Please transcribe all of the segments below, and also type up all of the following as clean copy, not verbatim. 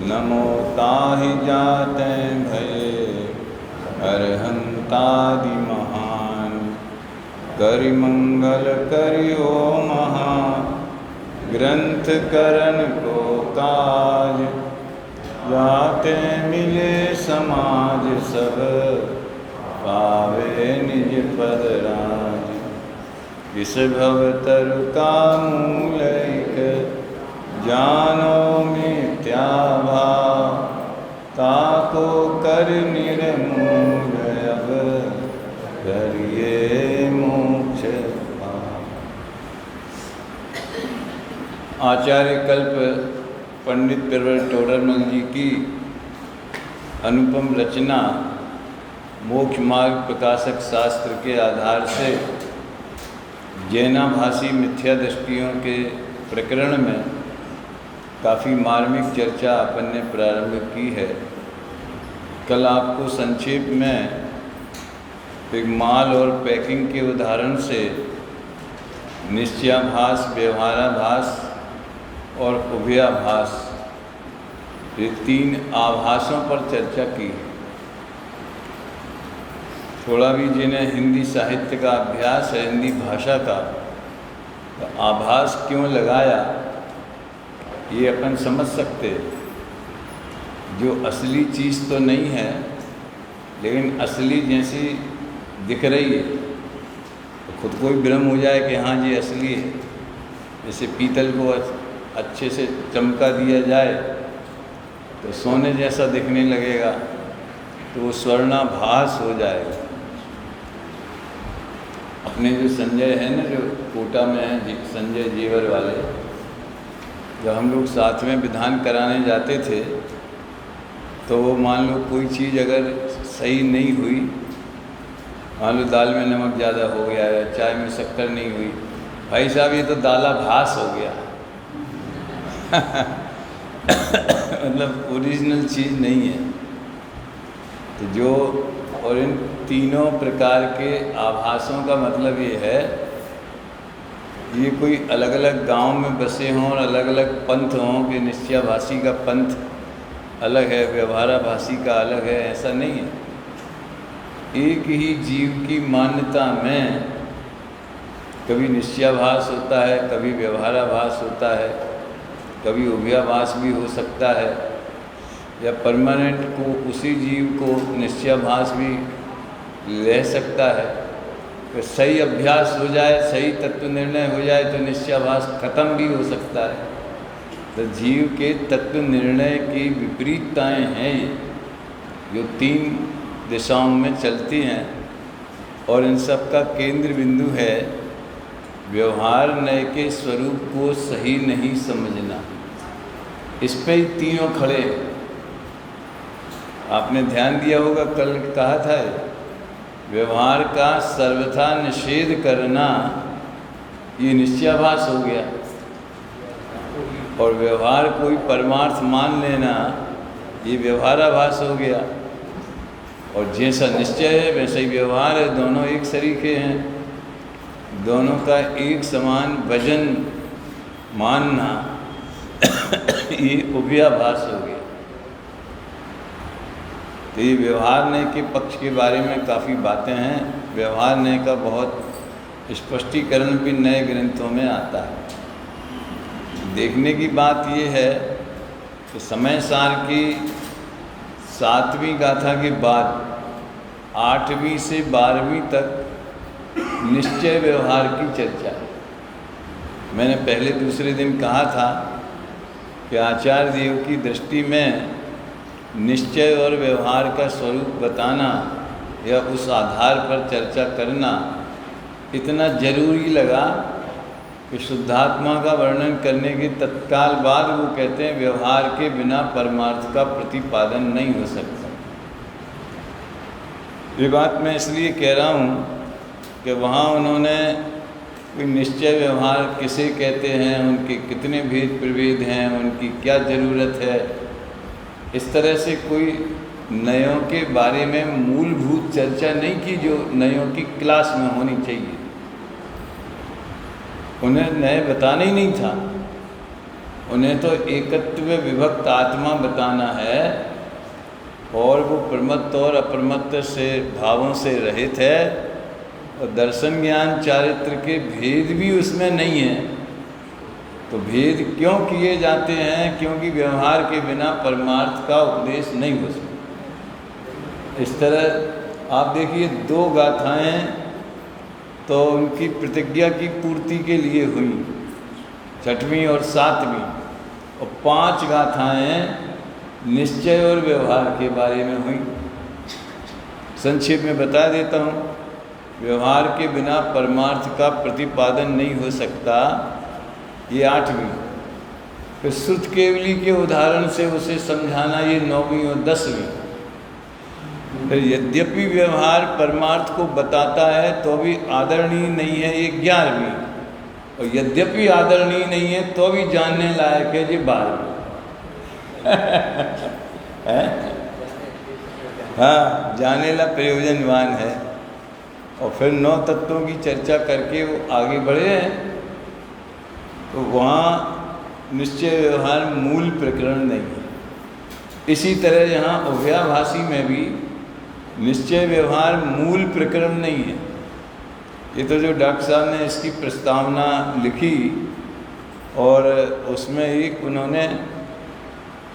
नमो ताहि जाते भये अरहंतादि महान। करि मंगल करियो महा ग्रंथ करण को काज। जाते मिले समाज सब पावे निज पद राज। इस भव तरु का मूल एक जानो मिथ्या भाव। ताको कर निर्मूल अब करिए मोक्ष भाव। आचार्य कल्प पंडित प्रवर टोडरमल जी की अनुपम रचना मोक्ष मार्ग प्रकाशक शास्त्र के आधार से जैनाभाषी मिथ्या दृष्टियों के प्रकरण में काफ़ी मार्मिक चर्चा अपन ने प्रारंभ की है। कल आपको संक्षेप में एक माल और पैकिंग के उदाहरण से निश्चयाभास, व्यवहाराभास और उभयाभास, ये तीन आभासों पर चर्चा की। थोड़ा भी जिन्हें हिंदी साहित्य का अभ्यास है, हिंदी भाषा का, तो आभास क्यों लगाया ये अपन समझ सकते। जो असली चीज़ तो नहीं है लेकिन असली जैसी दिख रही है, तो खुद को ही भ्रम हो जाए कि हाँ ये असली है। जैसे पीतल को अच्छे से चमका दिया जाए तो सोने जैसा दिखने लगेगा, तो वो स्वर्णाभास हो जाएगा। अपने जो संजय है ना, जो कोटा में है, संजय जेवर वाले, जब हम लोग साथ में विधान कराने जाते थे तो वो मान लो कोई चीज़ अगर सही नहीं हुई, मान लो दाल में नमक ज़्यादा हो गया या चाय में शक्कर नहीं हुई, भाई साहब ये तो दालाभास हो गया मतलब ओरिजिनल चीज़ नहीं है। तो जो और इन तीनों प्रकार के आभासों का मतलब ये है, ये कोई अलग अलग गांव में बसे हों और अलग अलग पंथ हों कि निश्चयाभासी का पंथ अलग है, व्यवहाराभासी का अलग है, ऐसा नहीं है। एक ही जीव की मान्यता में कभी निश्चयाभास होता है, कभी व्यवहाराभास होता है, कभी उभयाभास भी हो सकता है, या परमानेंट को उसी जीव को निश्चयाभास भी ले सकता है। तो सही अभ्यास हो जाए, सही तत्व निर्णय हो जाए तो निश्चयाभास खत्म भी हो सकता है। तो जीव के तत्व निर्णय की विपरीतताएं हैं ये, जो तीन दिशाओं में चलती हैं, और इन सब का केंद्र बिंदु है व्यवहार नय के स्वरूप को सही नहीं समझना। इस पे ही तीनों खड़े। आपने ध्यान दिया होगा, कल कहा था व्यवहार का सर्वथा निषेध करना ये निश्चयाभास हो गया, और व्यवहार कोई परमार्थ मान लेना ये व्यवहाराभास हो गया। और जैसा निश्चय है वैसा ही व्यवहार है, दोनों एक सरीखे हैं, दोनों का एक समान वजन मानना ये उभयाभास हो गया। तो ये व्यवहार नय के पक्ष के बारे में काफ़ी बातें हैं। व्यवहार नय का बहुत स्पष्टीकरण भी नए ग्रंथों में आता है। देखने की बात ये है कि समय सार की 7वीं गाथा के बाद 8वीं से 12वीं तक निश्चय व्यवहार की चर्चा है। मैंने पहले दूसरे दिन कहा था कि आचार्य देव की दृष्टि में निश्चय और व्यवहार का स्वरूप बताना या उस आधार पर चर्चा करना इतना जरूरी लगा कि शुद्धात्मा का वर्णन करने के तत्काल बाद वो कहते हैं व्यवहार के बिना परमार्थ का प्रतिपादन नहीं हो सकता। ये बात मैं इसलिए कह रहा हूँ कि वहाँ उन्होंने कोई निश्चय व्यवहार किसे कहते हैं, उनके कितने भेद प्रभेद हैं, उनकी क्या ज़रूरत है, इस तरह से कोई नयों के बारे में मूलभूत चर्चा नहीं की जो नयों की क्लास में होनी चाहिए। उन्हें नए बताना ही नहीं था। उन्हें तो एकत्व विभक्त आत्मा बताना है, और वो प्रमत्त और अप्रमत्त से भावों से रहित है, और दर्शन ज्ञान चारित्र के भेद भी उसमें नहीं है। तो भेद क्यों किए जाते हैं? क्योंकि व्यवहार के बिना परमार्थ का उपदेश नहीं हो सकता। इस तरह आप देखिए, 2 गाथाएं तो उनकी प्रतिज्ञा की पूर्ति के लिए हुई, 6वीं और 7वीं, और 5 गाथाएं निश्चय और व्यवहार के बारे में हुई। संक्षेप में बता देता हूँ। व्यवहार के बिना परमार्थ का प्रतिपादन नहीं हो सकता, ये 8वीं। फिर श्रुत केवली के उदाहरण से उसे समझाना, ये 9वीं और 10वीं। फिर यद्यपि व्यवहार परमार्थ को बताता है तो भी आदरणीय नहीं है, ये 11वीं। और यद्यपि आदरणीय नहीं है तो भी जानने लायक है, ये 12वीं। हाँ, जाने ला प्रयोजनवान है। और फिर 9 तत्वों की चर्चा करके वो आगे बढ़े हैं। तो वहाँ निश्चय व्यवहार मूल प्रकरण नहीं है। इसी तरह यहाँ उभयाभाषी में भी निश्चय व्यवहार मूल प्रकरण नहीं है। ये तो जो डॉक्टर साहब ने इसकी प्रस्तावना लिखी, और उसमें एक उन्होंने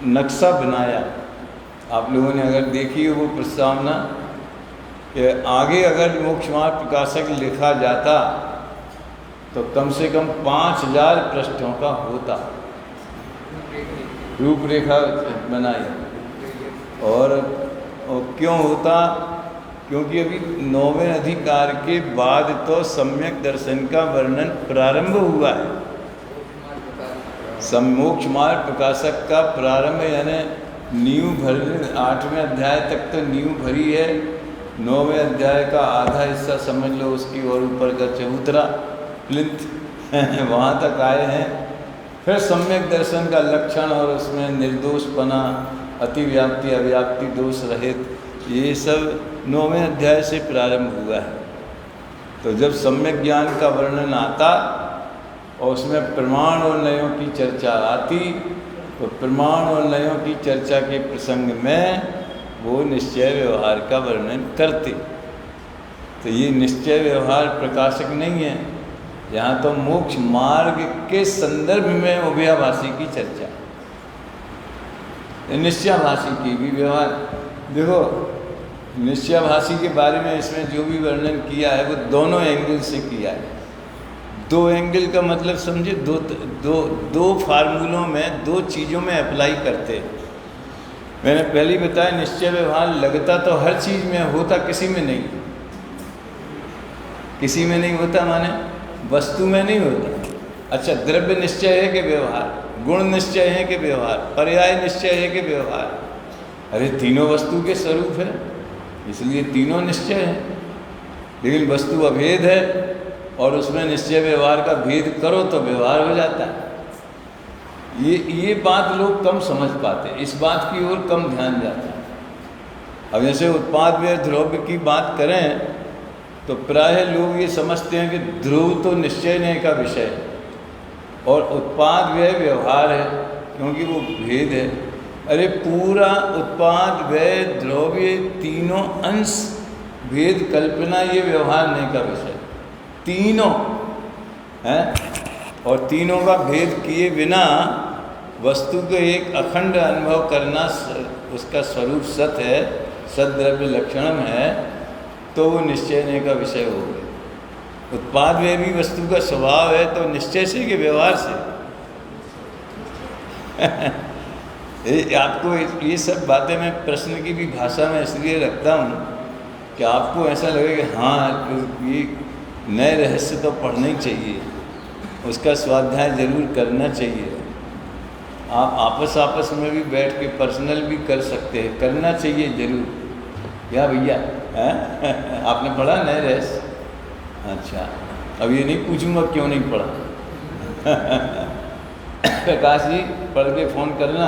नक्शा बनाया, आप लोगों ने अगर देखी हो वो प्रस्तावना, कि आगे अगर मोक्ष मार्ग प्रकाशक लिखा जाता तो कम से कम 5000 पृष्ठों का होता, रूपरेखा बनाई। और क्यों होता? क्योंकि अभी 9वें अधिकार के बाद तो सम्यक दर्शन का वर्णन प्रारंभ हुआ है। मोक्ष मार्ग प्रकाशक का प्रारंभ, यानी नींव भर, 8वें अध्याय तक तो नींव भरी है। 9वें अध्याय का आधा हिस्सा समझ लो, उसकी और ऊपर का चबूतरा प्लिंथ वहाँ तक आए हैं। फिर सम्यक दर्शन का लक्षण और उसमें निर्दोषपना, अतिव्याप्ति, अव्याप्ति, दोष रहित, ये सब 9वें अध्याय से प्रारंभ हुआ है। तो जब सम्यक ज्ञान का वर्णन आता और उसमें प्रमाण और नयों की चर्चा आती, तो प्रमाण और नयों की चर्चा के प्रसंग में वो निश्चय व्यवहार का वर्णन करते। तो ये निश्चय व्यवहार प्रकाशक नहीं है। यहाँ तो मोक्ष मार्ग के संदर्भ में उभयाभाषी की चर्चा, निश्चयाभाषी की भी व्यवहार। देखो, निश्चयाभाषी के बारे में इसमें जो भी वर्णन किया है वो दोनों एंगल से किया है। 2 एंगल का मतलब समझे, दो फार्मूलों में, 2 चीज़ों में अप्लाई करते हैं। मैंने पहले ही बताया, निश्चय व्यवहार लगता तो हर चीज़ में, होता किसी में नहीं। किसी में नहीं होता माने वस्तु में नहीं होता। अच्छा, द्रव्य निश्चय है कि व्यवहार, गुण निश्चय है कि व्यवहार, पर्याय निश्चय है कि व्यवहार? अरे तीनों वस्तु के स्वरूप है, इसलिए तीनों निश्चय हैं। लेकिन वस्तु अभेद है और उसमें निश्चय व्यवहार का भेद करो तो व्यवहार हो जाता है। ये बात लोग कम समझ पाते, इस बात की ओर कम ध्यान जाता है। अब जैसे उत्पाद व्यय द्रव्य की बात करें तो प्राय लोग ये समझते हैं कि ध्रुव तो निश्चय नहीं का विषय है और उत्पाद व्यय व्यवहार है, क्योंकि वो भेद है। अरे पूरा उत्पाद व्यय द्रव्य तीनों अंश भेद कल्पना, ये व्यवहार नहीं का विषय, तीनों हैं। और तीनों का भेद किए बिना वस्तु को एक अखंड अनुभव करना उसका स्वरूप सत है, सद्द्रव्य लक्षणम है, तो वो निश्चय नहीं का विषय हो गया। उत्पाद में भी वस्तु का स्वभाव है, तो निश्चय से कि व्यवहार से। आपको ये सब बातें मैं प्रश्न की भी भाषा में इसलिए रखता हूँ कि आपको ऐसा लगे कि हाँ, ये नए रहस्य तो पढ़ना ही चाहिए, उसका स्वाध्याय जरूर करना चाहिए। आप आपस में भी बैठ के पर्सनल भी कर सकते हैं, करना चाहिए जरूर। क्या भैया, आपने पढ़ा नए रहस्य? अच्छा, अब ये नहीं पूछूंगा क्यों नहीं पढ़ा। प्रकाश जी पढ़ के फ़ोन करना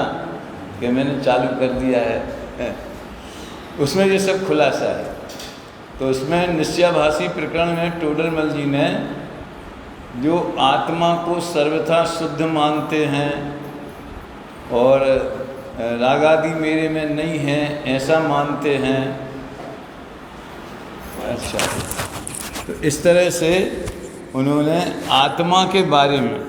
कि मैंने चालू कर दिया है। उसमें ये सब खुलासा है। तो उसमें निश्चयाभाषी प्रकरण में टोडरमल जी ने जो आत्मा को सर्वथा शुद्ध मानते हैं और राग आदि मेरे में नहीं है, ऐसा मानते हैं। अच्छा, तो इस तरह से उन्होंने आत्मा के बारे में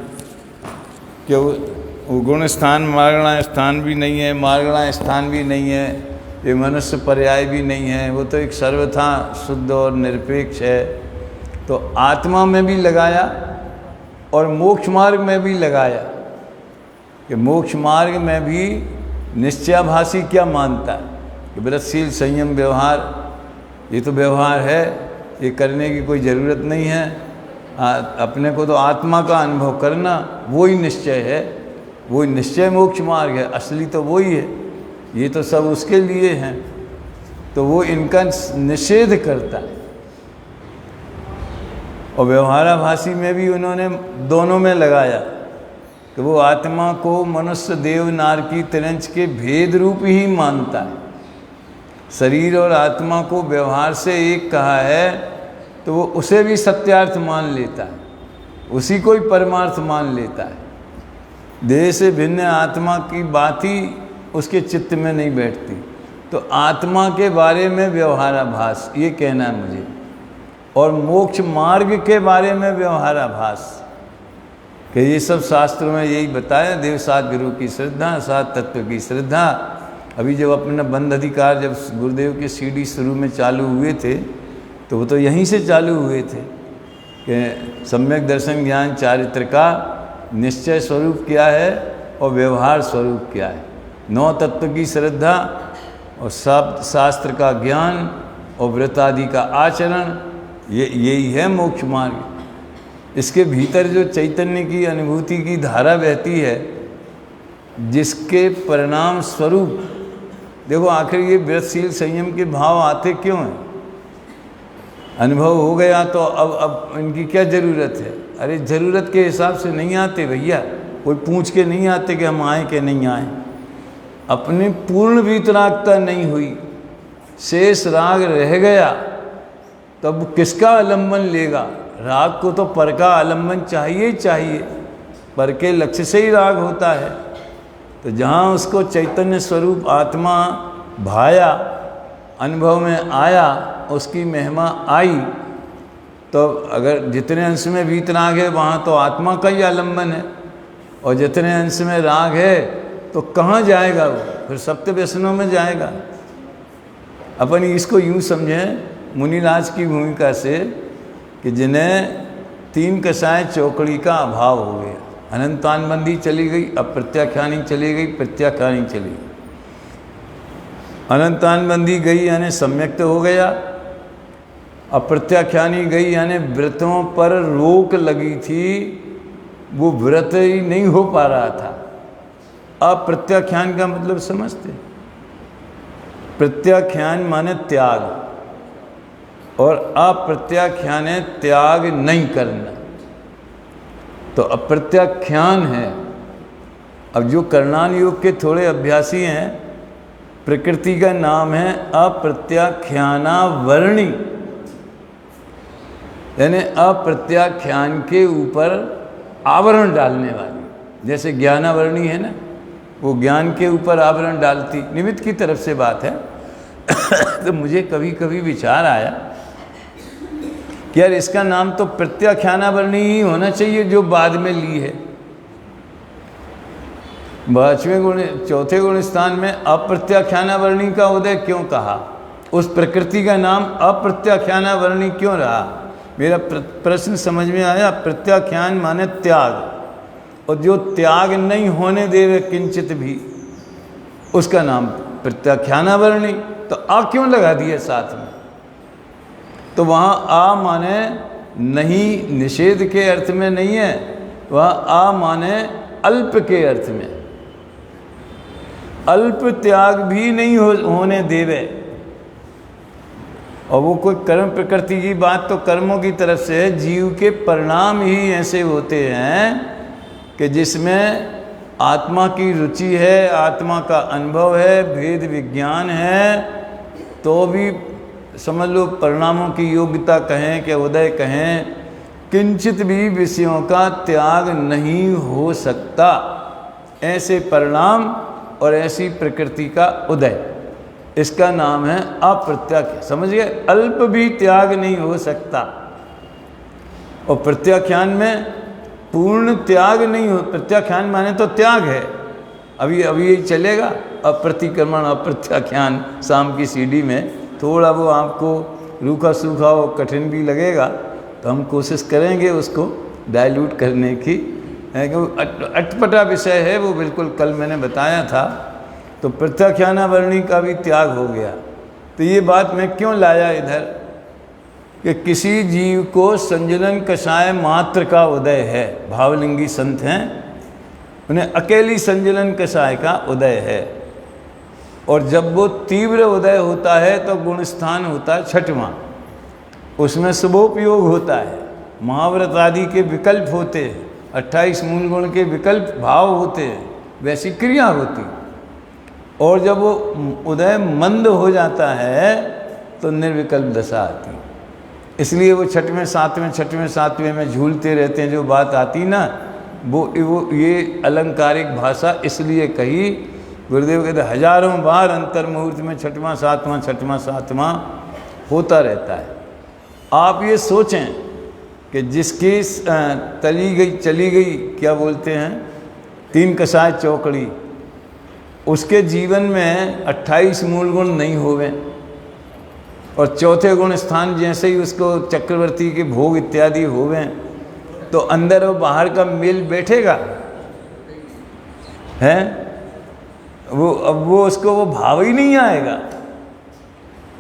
कि वो गुण स्थान मार्गणा स्थान भी नहीं है, मार्गणा स्थान भी नहीं है, ये मनुष्य पर्याय भी नहीं है, वो तो एक सर्वथा शुद्ध और निरपेक्ष है। तो आत्मा में भी लगाया और मोक्ष मार्ग में भी लगाया कि मोक्ष मार्ग में भी निश्चयाभासी क्या मानता है कि व्रतशील संयम व्यवहार, ये तो व्यवहार है, ये करने की कोई ज़रूरत नहीं है। अपने को तो आत्मा का अनुभव करना वही निश्चय है, वही निश्चय मोक्ष मार्ग है, असली तो वही है, ये तो सब उसके लिए हैं। तो वो इनका निषेध करता है। और व्यवहाराभासी में भी उन्होंने दोनों में लगाया कि वो आत्मा को मनुष्य देव नार की तिरंच के भेद रूप ही मानता है। शरीर और आत्मा को व्यवहार से एक कहा है तो वो उसे भी सत्यार्थ मान लेता है, उसी को ही परमार्थ मान लेता है। देह से भिन्न आत्मा की बात ही उसके चित्त में नहीं बैठती। तो आत्मा के बारे में व्यवहाराभास, ये कहना है मुझे। और मोक्ष मार्ग के बारे में व्यवहाराभास कि ये सब शास्त्रों में यही बताया, देव सात गुरु की श्रद्धा, सात तत्व की श्रद्धा। अभी जब अपना बंध अधिकार जब गुरुदेव के सीडी शुरू में चालू हुए थे तो वो तो यहीं से चालू हुए थे कि सम्यक दर्शन ज्ञान चारित्र का निश्चय स्वरूप क्या है और व्यवहार स्वरूप क्या है। 9 तत्व की श्रद्धा और शब्द शास्त्र का ज्ञान और व्रत आदि का आचरण, यही है मोक्ष मार्ग। इसके भीतर जो चैतन्य की अनुभूति की धारा बहती है, जिसके परिणाम स्वरूप देखो आखिर ये व्रतशील संयम के भाव आते क्यों हैं। अनुभव हो गया तो अब इनकी क्या ज़रूरत है। अरे ज़रूरत के हिसाब से नहीं आते भैया, कोई पूछ के नहीं आते कि हम आए कि नहीं आए। अपनी पूर्ण वीतरागता नहीं हुई, शेष राग रह गया, तब किसका आलम्बन लेगा। राग को तो पर का आलम्बन चाहिए ही चाहिए, पर के लक्ष्य से ही राग होता है। तो जहाँ उसको चैतन्य स्वरूप आत्मा भाया, अनुभव में आया, उसकी महिमा आई, तो अगर जितने अंश में वीतराग है वहाँ तो आत्मा का ही आलम्बन है, और जितने अंश में राग है तो कहाँ जाएगा वो, फिर सप्त व्यसनों में जाएगा। अपन इसको यूँ समझें मुनिराज की भूमिका से कि जिन्हें 3 कसाय चौकड़ी का अभाव हो गया, अनंतानबंदी चली गई, अब प्रत्याख्यानी चली गई, प्रत्याख्यानी चली गई। अनंतानबंदी गई यानी सम्यक्त हो गया, अब प्रत्याख्यानी गई यानी व्रतों पर रोक लगी थी, वो व्रत ही नहीं हो पा रहा था। अब प्रत्याख्यान का मतलब समझते, प्रत्याख्यान माने त्याग, और अप्रत्याख्यान है त्याग नहीं करना। तो अप्रत्याख्यान है। अब जो करणान योग के थोड़े अभ्यासी हैं, प्रकृति का नाम है अप्रत्याख्यानावर्णी, यानी अप्रत्याख्यान के ऊपर आवरण डालने वाली। जैसे ज्ञानावर्णी है ना, वो ज्ञान के ऊपर आवरण डालती, निमित्त की तरफ से बात है। तो मुझे कभी कभी विचार आया कि यार इसका नाम तो प्रत्याख्यानावर्णी ही होना चाहिए, जो बाद में ली है। 5वें गुण 4थे गुण स्थान में अप्रत्याख्यानावर्णी का उदय क्यों कहा, उस प्रकृति का नाम अप्रत्याख्यानावर्णी क्यों रहा। मेरा प्रश्न समझ में आया। प्रत्याख्यान माने त्याग, और जो त्याग नहीं होने दे किंचित भी, उसका नाम प्रत्याख्यानावर्णी। तो आ क्यों लगा दिया साथ में। तो वहाँ आ माने नहीं, निषेध के अर्थ में नहीं है, वहाँ आ माने अल्प के अर्थ में। अल्प त्याग भी नहीं होने देवे। और वो कोई कर्म प्रकृति की बात तो कर्मों की तरफ से है। जीव के परिणाम ही ऐसे होते हैं कि जिसमें आत्मा की रुचि है, आत्मा का अनुभव है, भेद विज्ञान है, तो भी समझ लो परिणामों की योग्यता कहें कि उदय कहें, किंचित भी विषयों का त्याग नहीं हो सकता। ऐसे परिणाम और ऐसी प्रकृति का उदय, इसका नाम है अप्रत्याख्यान। समझिए, अल्प भी त्याग नहीं हो सकता, और प्रत्याख्यान में पूर्ण त्याग नहीं हो। प्रत्याख्यान माने तो त्याग है, अभी यही चलेगा। अप्रतिक्रमण अप्रत्याख्यान शाम की सीडी में थोड़ा वो आपको रूखा सूखा और कठिन भी लगेगा, तो हम कोशिश करेंगे उसको डाइल्यूट करने की। अटपटा विषय है वो, बिल्कुल कल मैंने बताया था। तो प्रत्याख्यानावरणी का भी त्याग हो गया। तो ये बात मैं क्यों लाया इधर कि किसी जीव को संजलन कषाय मात्र का उदय है। भावलिंगी संत हैं, उन्हें अकेली संजलन कषाय का उदय है, और जब वो तीव्र उदय होता है तो गुण स्थान होता है छठवां, उसमें शुभोपयोग होता है, महाव्रत आदि के विकल्प होते हैं, 28 मूल गुण के विकल्प भाव होते हैं, वैसी क्रिया होती। और जब वो उदय मंद हो जाता है तो निर्विकल्प दशा आती। इसलिए वो छठवें सातवें में झूलते रहते हैं। जो बात आती ना, वो ये अलंकारिक भाषा इसलिए कही, गुरुदेव कहते हजारों बार अंतर मुहूर्त में छठवां सातवां होता रहता है। आप ये सोचें कि जिसकी चली गई क्या बोलते हैं 3 कषाय चौकड़ी, उसके जीवन में 28 मूल गुण नहीं होवे, और चौथे गुण स्थान जैसे ही उसको चक्रवर्ती के भोग इत्यादि होवे, तो अंदर और बाहर का मेल बैठेगा है वो उसको वो भाव ही नहीं आएगा।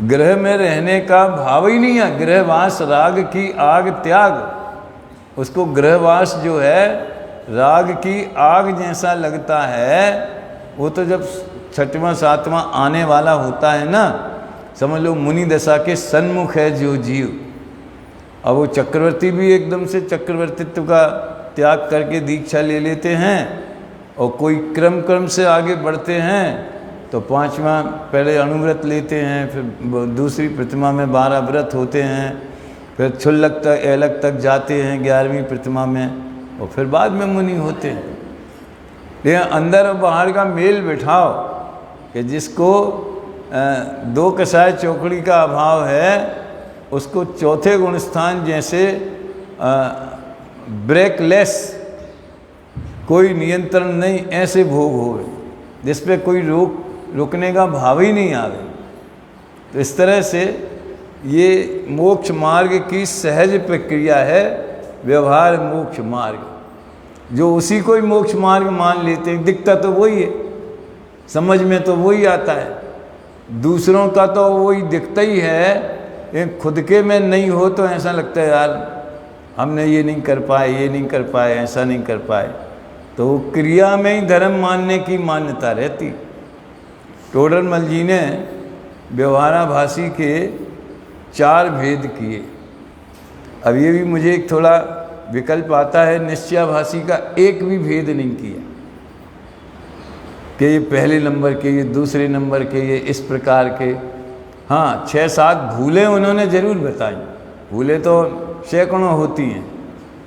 ग्रह में रहने का भाव ही नहीं है। गृहवास राग की आग त्याग, उसको गृहवास जो है राग की आग जैसा लगता है। वो तो जब छठवां सातवां आने वाला होता है ना, समझ लो मुनि दशा के सन्मुख है जो जीव। अब वो चक्रवर्ती भी एकदम से चक्रवर्तित्व का त्याग करके दीक्षा ले लेते हैं, और कोई क्रम से आगे बढ़ते हैं तो 5वां पहले अणुव्रत लेते हैं, फिर दूसरी प्रतिमा में 12 व्रत होते हैं, फिर छुल्लक तक एलक तक जाते हैं 11वीं प्रतिमा में, और फिर बाद में मुनि होते हैं। लेकिन अंदर और बाहर का मेल बिठाओ कि जिसको 2 कषाय चौकड़ी का अभाव है, उसको चौथे गुण स्थान जैसे ब्रेकलेस, कोई नियंत्रण नहीं, ऐसे भोग होवे जिस पे कोई रुकने का भाव ही नहीं आवे। तो इस तरह से ये मोक्ष मार्ग की सहज प्रक्रिया है, व्यवहार मोक्ष मार्ग। जो उसी को ही मोक्ष मार्ग मान लेते हैं, दिखता तो वही है, समझ में तो वही आता है, दूसरों का तो वही दिखता ही है, लेकिन खुद के में नहीं हो तो ऐसा लगता है यार हमने ये नहीं कर पाए, ऐसा नहीं कर पाए। तो क्रिया में ही धर्म मानने की मान्यता रहती। टोडरमल जी ने व्यवहाराभासी के 4 भेद किए। अब ये भी मुझे एक थोड़ा विकल्प आता है, निश्चयाभासी का एक भी भेद नहीं किया कि ये पहले नंबर के, ये दूसरे नंबर के, ये इस प्रकार के। हाँ, 6-7 भूलें उन्होंने ज़रूर बताई। भूलें तो सैकड़ों होती हैं।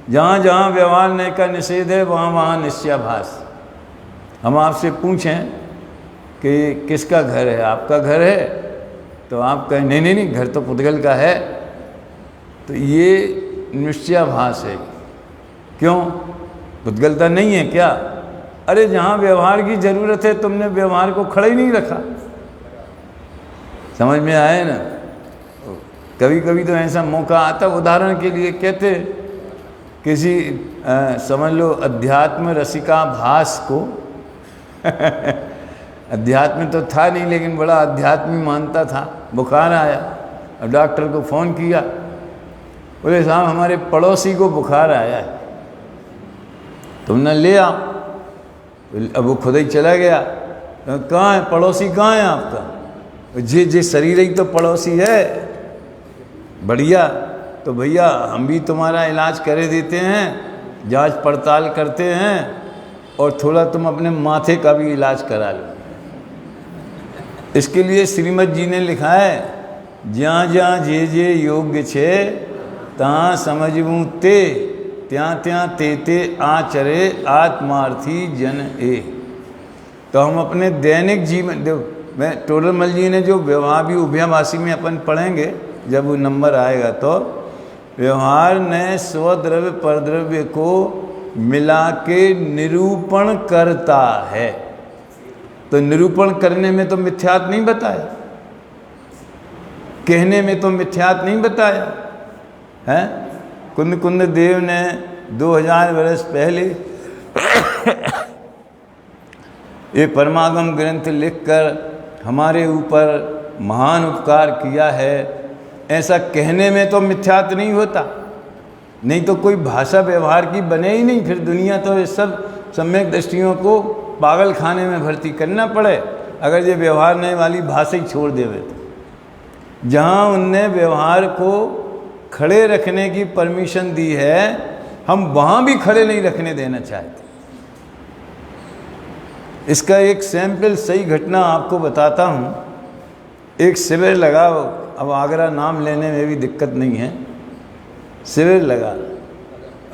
जहाँ जहाँ व्यवहार नहीं का निषेध है, वहाँ वहाँ निश्चयाभास। हम आपसे पूछें कि किसका घर है, आपका घर है, तो आप कहें नहीं घर तो पुद्गल का है, तो ये निश्चयाभास है। क्यों? पुद्गलता नहीं है क्या? अरे जहाँ व्यवहार की ज़रूरत है तुमने व्यवहार को खड़ा ही नहीं रखा। समझ में आए ना? कभी कभी तो ऐसा मौका आता, उदाहरण के लिए कहते किसी समझ लो अध्यात्म रसिका भास को अध्यात्म तो था नहीं लेकिन बड़ा अध्यात्मी मानता था, बुखार आया। अब डॉक्टर को फ़ोन किया, बोले साहब हमारे पड़ोसी को बुखार आया है, तुम न ले आओ। अब वो खुद ही चला गया। कहाँ है पड़ोसी, कहाँ है आपका? जी शरीर ही तो पड़ोसी है। बढ़िया, तो भैया हम भी तुम्हारा इलाज करे देते हैं, जांच पड़ताल करते हैं, और थोड़ा तुम अपने माथे का भी इलाज करा लो। इसके लिए श्रीमद जी ने लिखा है, ज्याँ ज्याँ जे योग्य छे तहाँ समझवूँ ते, त्याँ त्याँ ते आचरे आत्मार्थी जन ए। तो हम अपने दैनिक जीवन, मैं टोडरमल जी ने जो व्यवहार भी उभयाभाषी में अपन पढ़ेंगे जब वो नंबर आएगा, तो व्यवहार ने स्वद्रव्य परद्रव्य को मिला के निरूपण करता है। तो निरूपण करने में तो मिथ्यात नहीं बताया, कहने में तो मिथ्यात नहीं बताया है। कुंद कुंद देव ने 2000 वर्ष पहले ये परमागम ग्रंथ लिखकर हमारे ऊपर महान उपकार किया है। ऐसा कहने में तो मिथ्यात नहीं होता, नहीं तो कोई भाषा व्यवहार की बने ही नहीं। फिर दुनिया तो इस सब सम्यक दृष्टियों को पागल खाने में भर्ती करना पड़े अगर ये व्यवहारने वाली भाषा ही छोड़ देवे। तो जहाँ उनने व्यवहार को खड़े रखने की परमिशन दी है, हम वहाँ भी खड़े नहीं रखने देना चाहते। इसका एक सैंपल सही घटना आपको बताता हूँ। एक शिविर लगा, अब आगरा नाम लेने में भी दिक्कत नहीं है, शिविर लगा।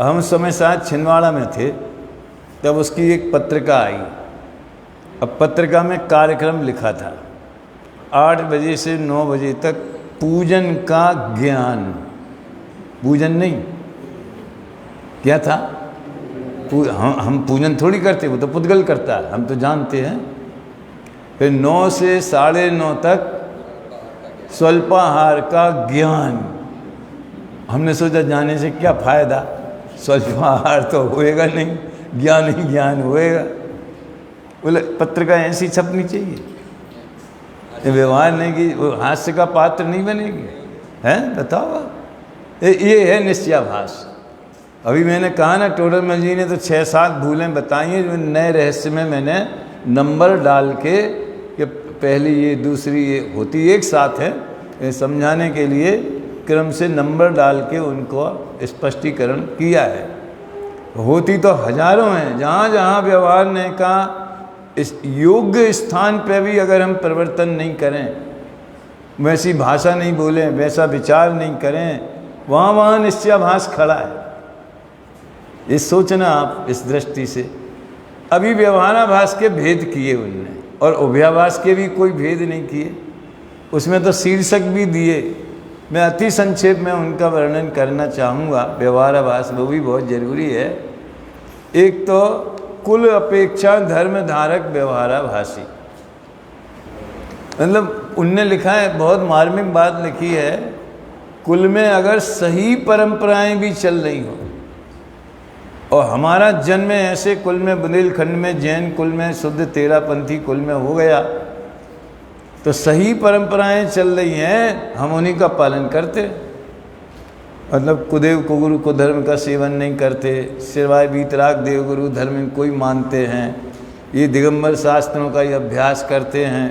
हम समय साथ छिंदवाड़ा में थे, तब उसकी एक पत्रिका आई। अब पत्रिका में कार्यक्रम लिखा था 8 बजे से 9 बजे तक पूजन का ज्ञान। पूजन नहीं, क्या था? हम पूजन थोड़ी करते, वो तो पुद्गल करता है, हम तो जानते हैं। फिर 9 से 9:30 तक स्वल्पाहार का ज्ञान। हमने सोचा जाने से क्या फ़ायदा, स्वल्पाहार तो होएगा नहीं, ज्ञान ही ज्ञान होएगा। बोले पत्रिका ऐसी छपनी चाहिए, व्यवहार नहीं कि वो हास्य का पात्र नहीं बनेगी, हैं? बताओ, ये है निश्चयाभास। अभी मैंने कहा ना, टोडरमल जी ने तो 6-7 भूलें बताई हैं, जो नए रहस्य में मैंने नंबर डाल के कि पहली ये दूसरी ये होती एक साथ है, ये समझाने के लिए क्रम से नंबर डाल के उनको स्पष्टीकरण किया है। होती तो हजारों हैं। जहाँ जहाँ व्यवहारने का इस योग्य स्थान पे भी अगर हम परिवर्तन नहीं करें, वैसी भाषा नहीं बोलें, वैसा विचार नहीं करें, वहाँ वहाँ निश्चयाभास खड़ा है। ये सोचना आप इस दृष्टि से। अभी व्यवहाराभास के भेद किए उनने, और उभयाभास के भी कोई भेद नहीं किए। उसमें तो शीर्षक भी दिए, मैं अति संक्षेप में उनका वर्णन करना चाहूँगा। व्यवहाराभास वो भी बहुत जरूरी है। एक तो कुल अपेक्षा धर्म धारक व्यवहाराभासी, मतलब उनने लिखा है, बहुत मार्मिक बात लिखी है। कुल में अगर सही परंपराएं भी चल रही हो, और हमारा जन्म ऐसे कुल में, बुंदेलखंड में जैन कुल में, शुद्ध तेरापंथी कुल में हो गया, तो सही परंपराएं चल रही हैं, हम उन्हीं का पालन करते। मतलब कुदेव कुगुरु को धर्म का सेवन नहीं करते, सिवाय वीतराग देवगुरु धर्म कोई मानते हैं, ये दिगंबर शास्त्रों का ही अभ्यास करते हैं।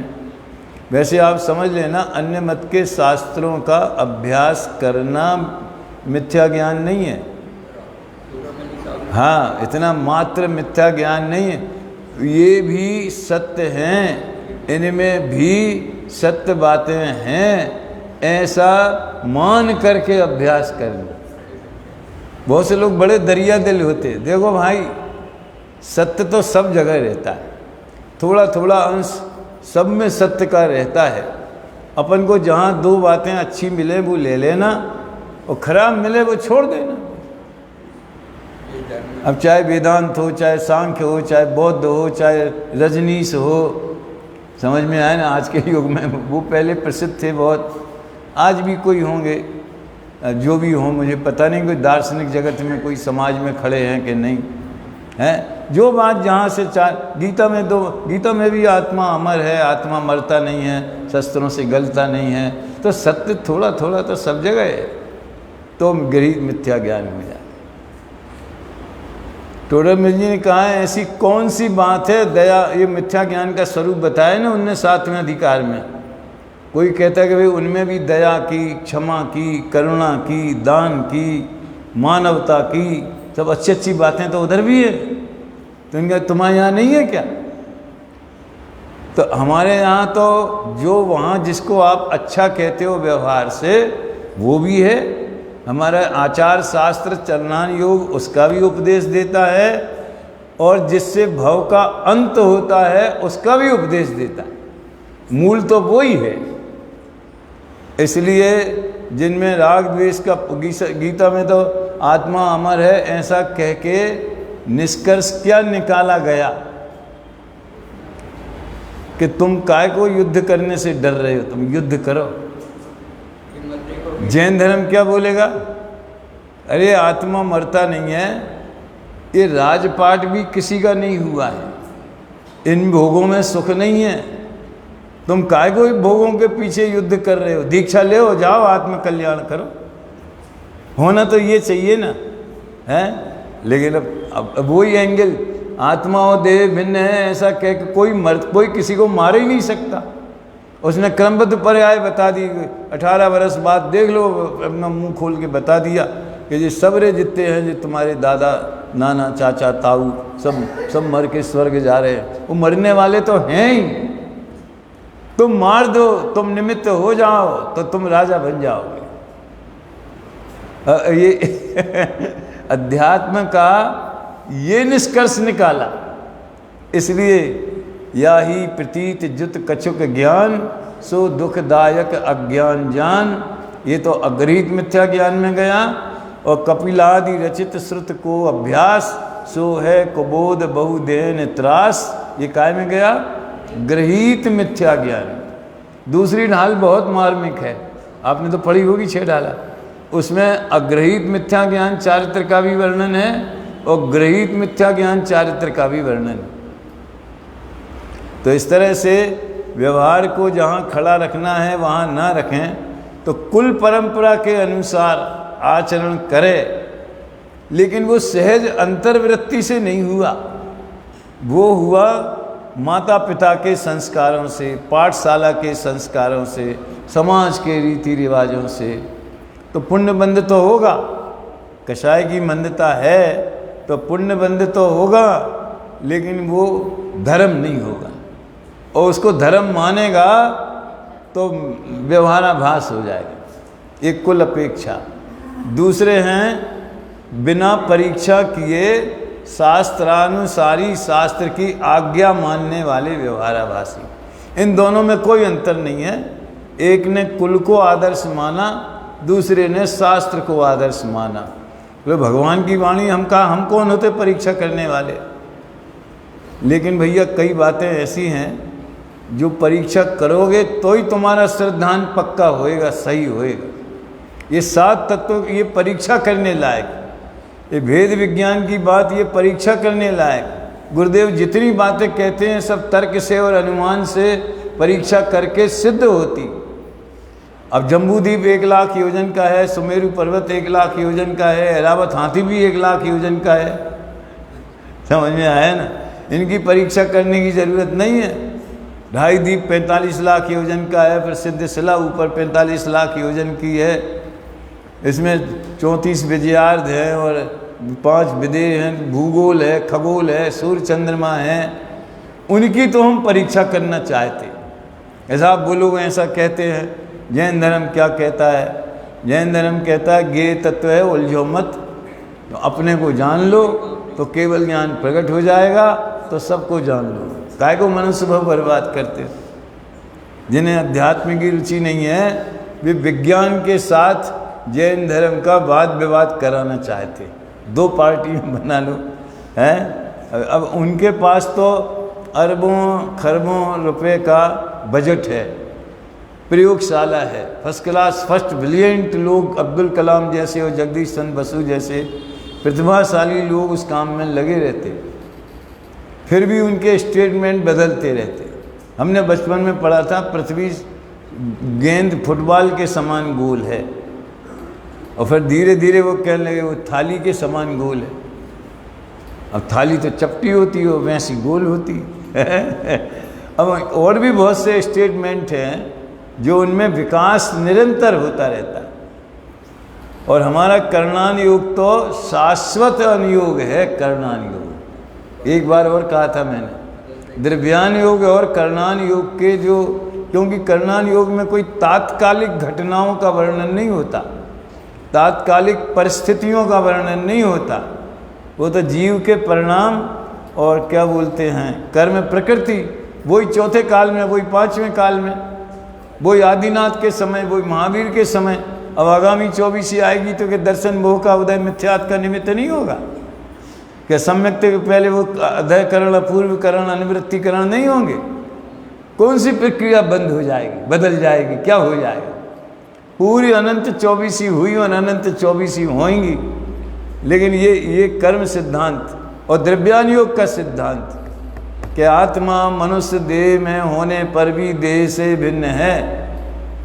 वैसे आप समझ लेना, अन्य मत के शास्त्रों का अभ्यास करना मिथ्या ज्ञान नहीं है। हाँ, इतना मात्र मिथ्या ज्ञान नहीं है, ये भी सत्य हैं, इनमें भी सत्य बातें हैं, ऐसा मान करके अभ्यास करना। बहुत से लोग बड़े दरिया दिल होते। देखो भाई, सत्य तो सब जगह रहता है, थोड़ा थोड़ा अंश सब में सत्य का रहता है। अपन को जहाँ 2 बातें अच्छी मिले वो ले लेना, और खराब मिले वो छोड़ देना। अब चाहे वेदांत हो, चाहे सांख्य हो, चाहे बौद्ध हो, चाहे रजनीश हो, समझ में आए ना? आज के युग में वो पहले प्रसिद्ध थे बहुत, आज भी कोई होंगे, जो भी हों मुझे पता नहीं, कोई दार्शनिक जगत में कोई समाज में खड़े हैं कि नहीं हैं। जो बात जहाँ से गीता में, तो गीता में भी आत्मा अमर है, आत्मा मरता नहीं है, शस्त्रों से गलता नहीं है। तो सत्य थोड़ा थोड़ा तो सब जगह है, तो गरीब मिथ्या ज्ञान हो जाए। टोडरमल जी ने कहा है, ऐसी कौन सी बात है, दया ये मिथ्या ज्ञान का स्वरूप बताया ना उनने 7वें अधिकार में। कोई कहता है कि भाई उनमें भी दया की, क्षमा की, करुणा की, दान की, मानवता की, सब अच्छी अच्छी बातें तो उधर भी है। तो इनका तुम्हारे यहाँ नहीं है क्या? तो हमारे यहाँ तो जो वहाँ जिसको आप अच्छा कहते हो व्यवहार से, वो भी है। हमारा आचार शास्त्र चलनान योग उसका भी उपदेश देता है, और जिससे भव का अंत होता है उसका भी उपदेश देता है। मूल तो वो ही है। इसलिए जिनमें राग द्वेष का, गीता में तो आत्मा अमर है ऐसा कह के निष्कर्ष क्या निकाला गया कि तुम काय को युद्ध करने से डर रहे हो, तुम युद्ध करो। जैन धर्म क्या बोलेगा? अरे आत्मा मरता नहीं है, ये राजपाट भी किसी का नहीं हुआ है, इन भोगों में सुख नहीं है, तुम काय को भोगों के पीछे युद्ध कर रहे हो? दीक्षा ले हो, जाओ आत्म कल्याण करो। होना तो ये चाहिए ना, है? लेकिन अब वही एंगल, आत्मा और देह भिन्न है ऐसा कह के कोई किसी को मार ही नहीं सकता। उसने क्रमबद्ध पर्याय बता दी, 18 वर्ष बाद देख लो, अपना मुंह खोल के बता दिया कि ये सबरे जितने हैं, जो तुम्हारे दादा नाना चाचा ताऊ सब मर के स्वर्ग जा रहे हैं, वो मरने वाले तो हैं ही। तुम मार दो, तुम निमित्त हो जाओ तो तुम राजा बन जाओगे। ये अध्यात्म का ये निष्कर्ष निकाला। इसलिए या ही प्रतीत जुत कछुक ज्ञान, सो दुखदायक अज्ञान जान। ये तो अग्रहित मिथ्या ज्ञान में गया। और कपिलादि रचित श्रुत को अभ्यास, सो है कुबोध बहुदेन त्रास। ये काय में गया? गृहीत मिथ्या ज्ञान। दूसरी ढाल बहुत मार्मिक है, आपने तो पढ़ी होगी 6 ढाला। उसमें अग्रहित मिथ्या ज्ञान चारित्र का भी वर्णन है और गृहीत मिथ्या ज्ञान चारित्र का भी वर्णन है। तो इस तरह से व्यवहार को जहाँ खड़ा रखना है वहाँ ना रखें, तो कुल परंपरा के अनुसार आचरण करें, लेकिन वो सहज अंतर्वृत्ति से नहीं हुआ, वो हुआ माता पिता के संस्कारों से, पाठशाला के संस्कारों से, समाज के रीति रिवाजों से। तो पुण्यबंध तो होगा, कषाय की मंदता है तो पुण्यबंध तो होगा, लेकिन वो धर्म नहीं होगा। और उसको धर्म मानेगा तो व्यवहाराभास हो जाएगा। एक कुल अपेक्षा। दूसरे हैं बिना परीक्षा किए शास्त्रानुसारी, शास्त्र की आज्ञा मानने वाले व्यवहाराभासी। इन दोनों में कोई अंतर नहीं है। एक ने कुल को आदर्श माना, दूसरे ने शास्त्र को आदर्श माना। तो भगवान की वाणी हम कौन होते परीक्षा करने वाले? लेकिन भैया कई बातें ऐसी हैं जो परीक्षा करोगे तो ही तुम्हारा श्रद्धान पक्का होएगा, सही होएगा। ये 7 तत्व ये परीक्षा करने लायक, ये भेद विज्ञान की बात ये परीक्षा करने लायक। गुरुदेव जितनी बातें कहते हैं सब तर्क से और अनुमान से परीक्षा करके सिद्ध होती। अब जम्बूद्वीप 1 लाख योजन का है, सुमेरु पर्वत 1 लाख योजन का है, ऐरावत हाथी भी 1 लाख योजन का है। समझ में आया ना? इनकी परीक्षा करने की ज़रूरत नहीं है। 2.5 द्वीप 45 लाख योजन का है, प्रसिद्ध शिला ऊपर 45 लाख योजन की है। इसमें 34 विजयार्ध हैं और 5 विदेह हैं, भूगोल है, खगोल है, सूर्य चंद्रमा है। उनकी तो हम परीक्षा करना चाहते। ऐसा आप बोलोगे, ऐसा कहते हैं। जैन धर्म क्या कहता है? जैन धर्म कहता है ज्ञेय तत्व है, उलझो मत। तो अपने को जान लो तो केवल ज्ञान प्रकट हो जाएगा, तो सबको जान लो। काय को मनुष्य भाव बर्बाद करते हो? जिन्हें अध्यात्म की रुचि नहीं है वे विज्ञान के साथ जैन धर्म का वाद विवाद कराना चाहते। 2 पार्टियां बना लो, हैं? अब उनके पास तो अरबों खरबों रुपए का बजट है, प्रयोगशाला है, फर्स्ट क्लास, फर्स्ट ब्रिलियंट लोग, अब्दुल कलाम जैसे और जगदीश चंद्र बसु जैसे प्रतिभाशाली लोग उस काम में लगे रहते। फिर भी उनके स्टेटमेंट बदलते रहते। हमने बचपन में पढ़ा था पृथ्वी गेंद फुटबॉल के समान गोल है, और फिर धीरे धीरे वो कहने लगे वो थाली के समान गोल है। अब थाली तो चपटी होती है, वैसी गोल होती है। अब और भी बहुत से स्टेटमेंट हैं जो उनमें विकास निरंतर होता रहता है। और हमारा कर्णान योग तो शाश्वत अनुयोग है। कर्णान योग एक बार और कहा था मैंने, द्रव्यान योग और कर्णान योग के जो, क्योंकि कर्णान योग में कोई तात्कालिक घटनाओं का वर्णन नहीं होता, तात्कालिक परिस्थितियों का वर्णन नहीं होता। वो तो जीव के परिणाम और क्या बोलते हैं कर्म प्रकृति, वही चौथे काल में, वही पांचवें काल में, वही आदिनाथ के समय, वही महावीर के समय। अब आगामी 24 आएगी तो कि दर्शन मोह का उदय मिथ्यात्व का निमित्त नहीं होगा क्या? सम्यक के पहले वो अध्ययकरण, अपूर्वकरण, अनुवृत्तिकरण नहीं होंगे? कौन सी प्रक्रिया बंद हो जाएगी, बदल जाएगी, क्या हो जाएगा? पूरी अनंत 24 हुई और अनंत 24 होंगी। लेकिन ये कर्म सिद्धांत और द्रव्यान योग का सिद्धांत कि आत्मा मनुष्य देह में होने पर भी देह से भिन्न है,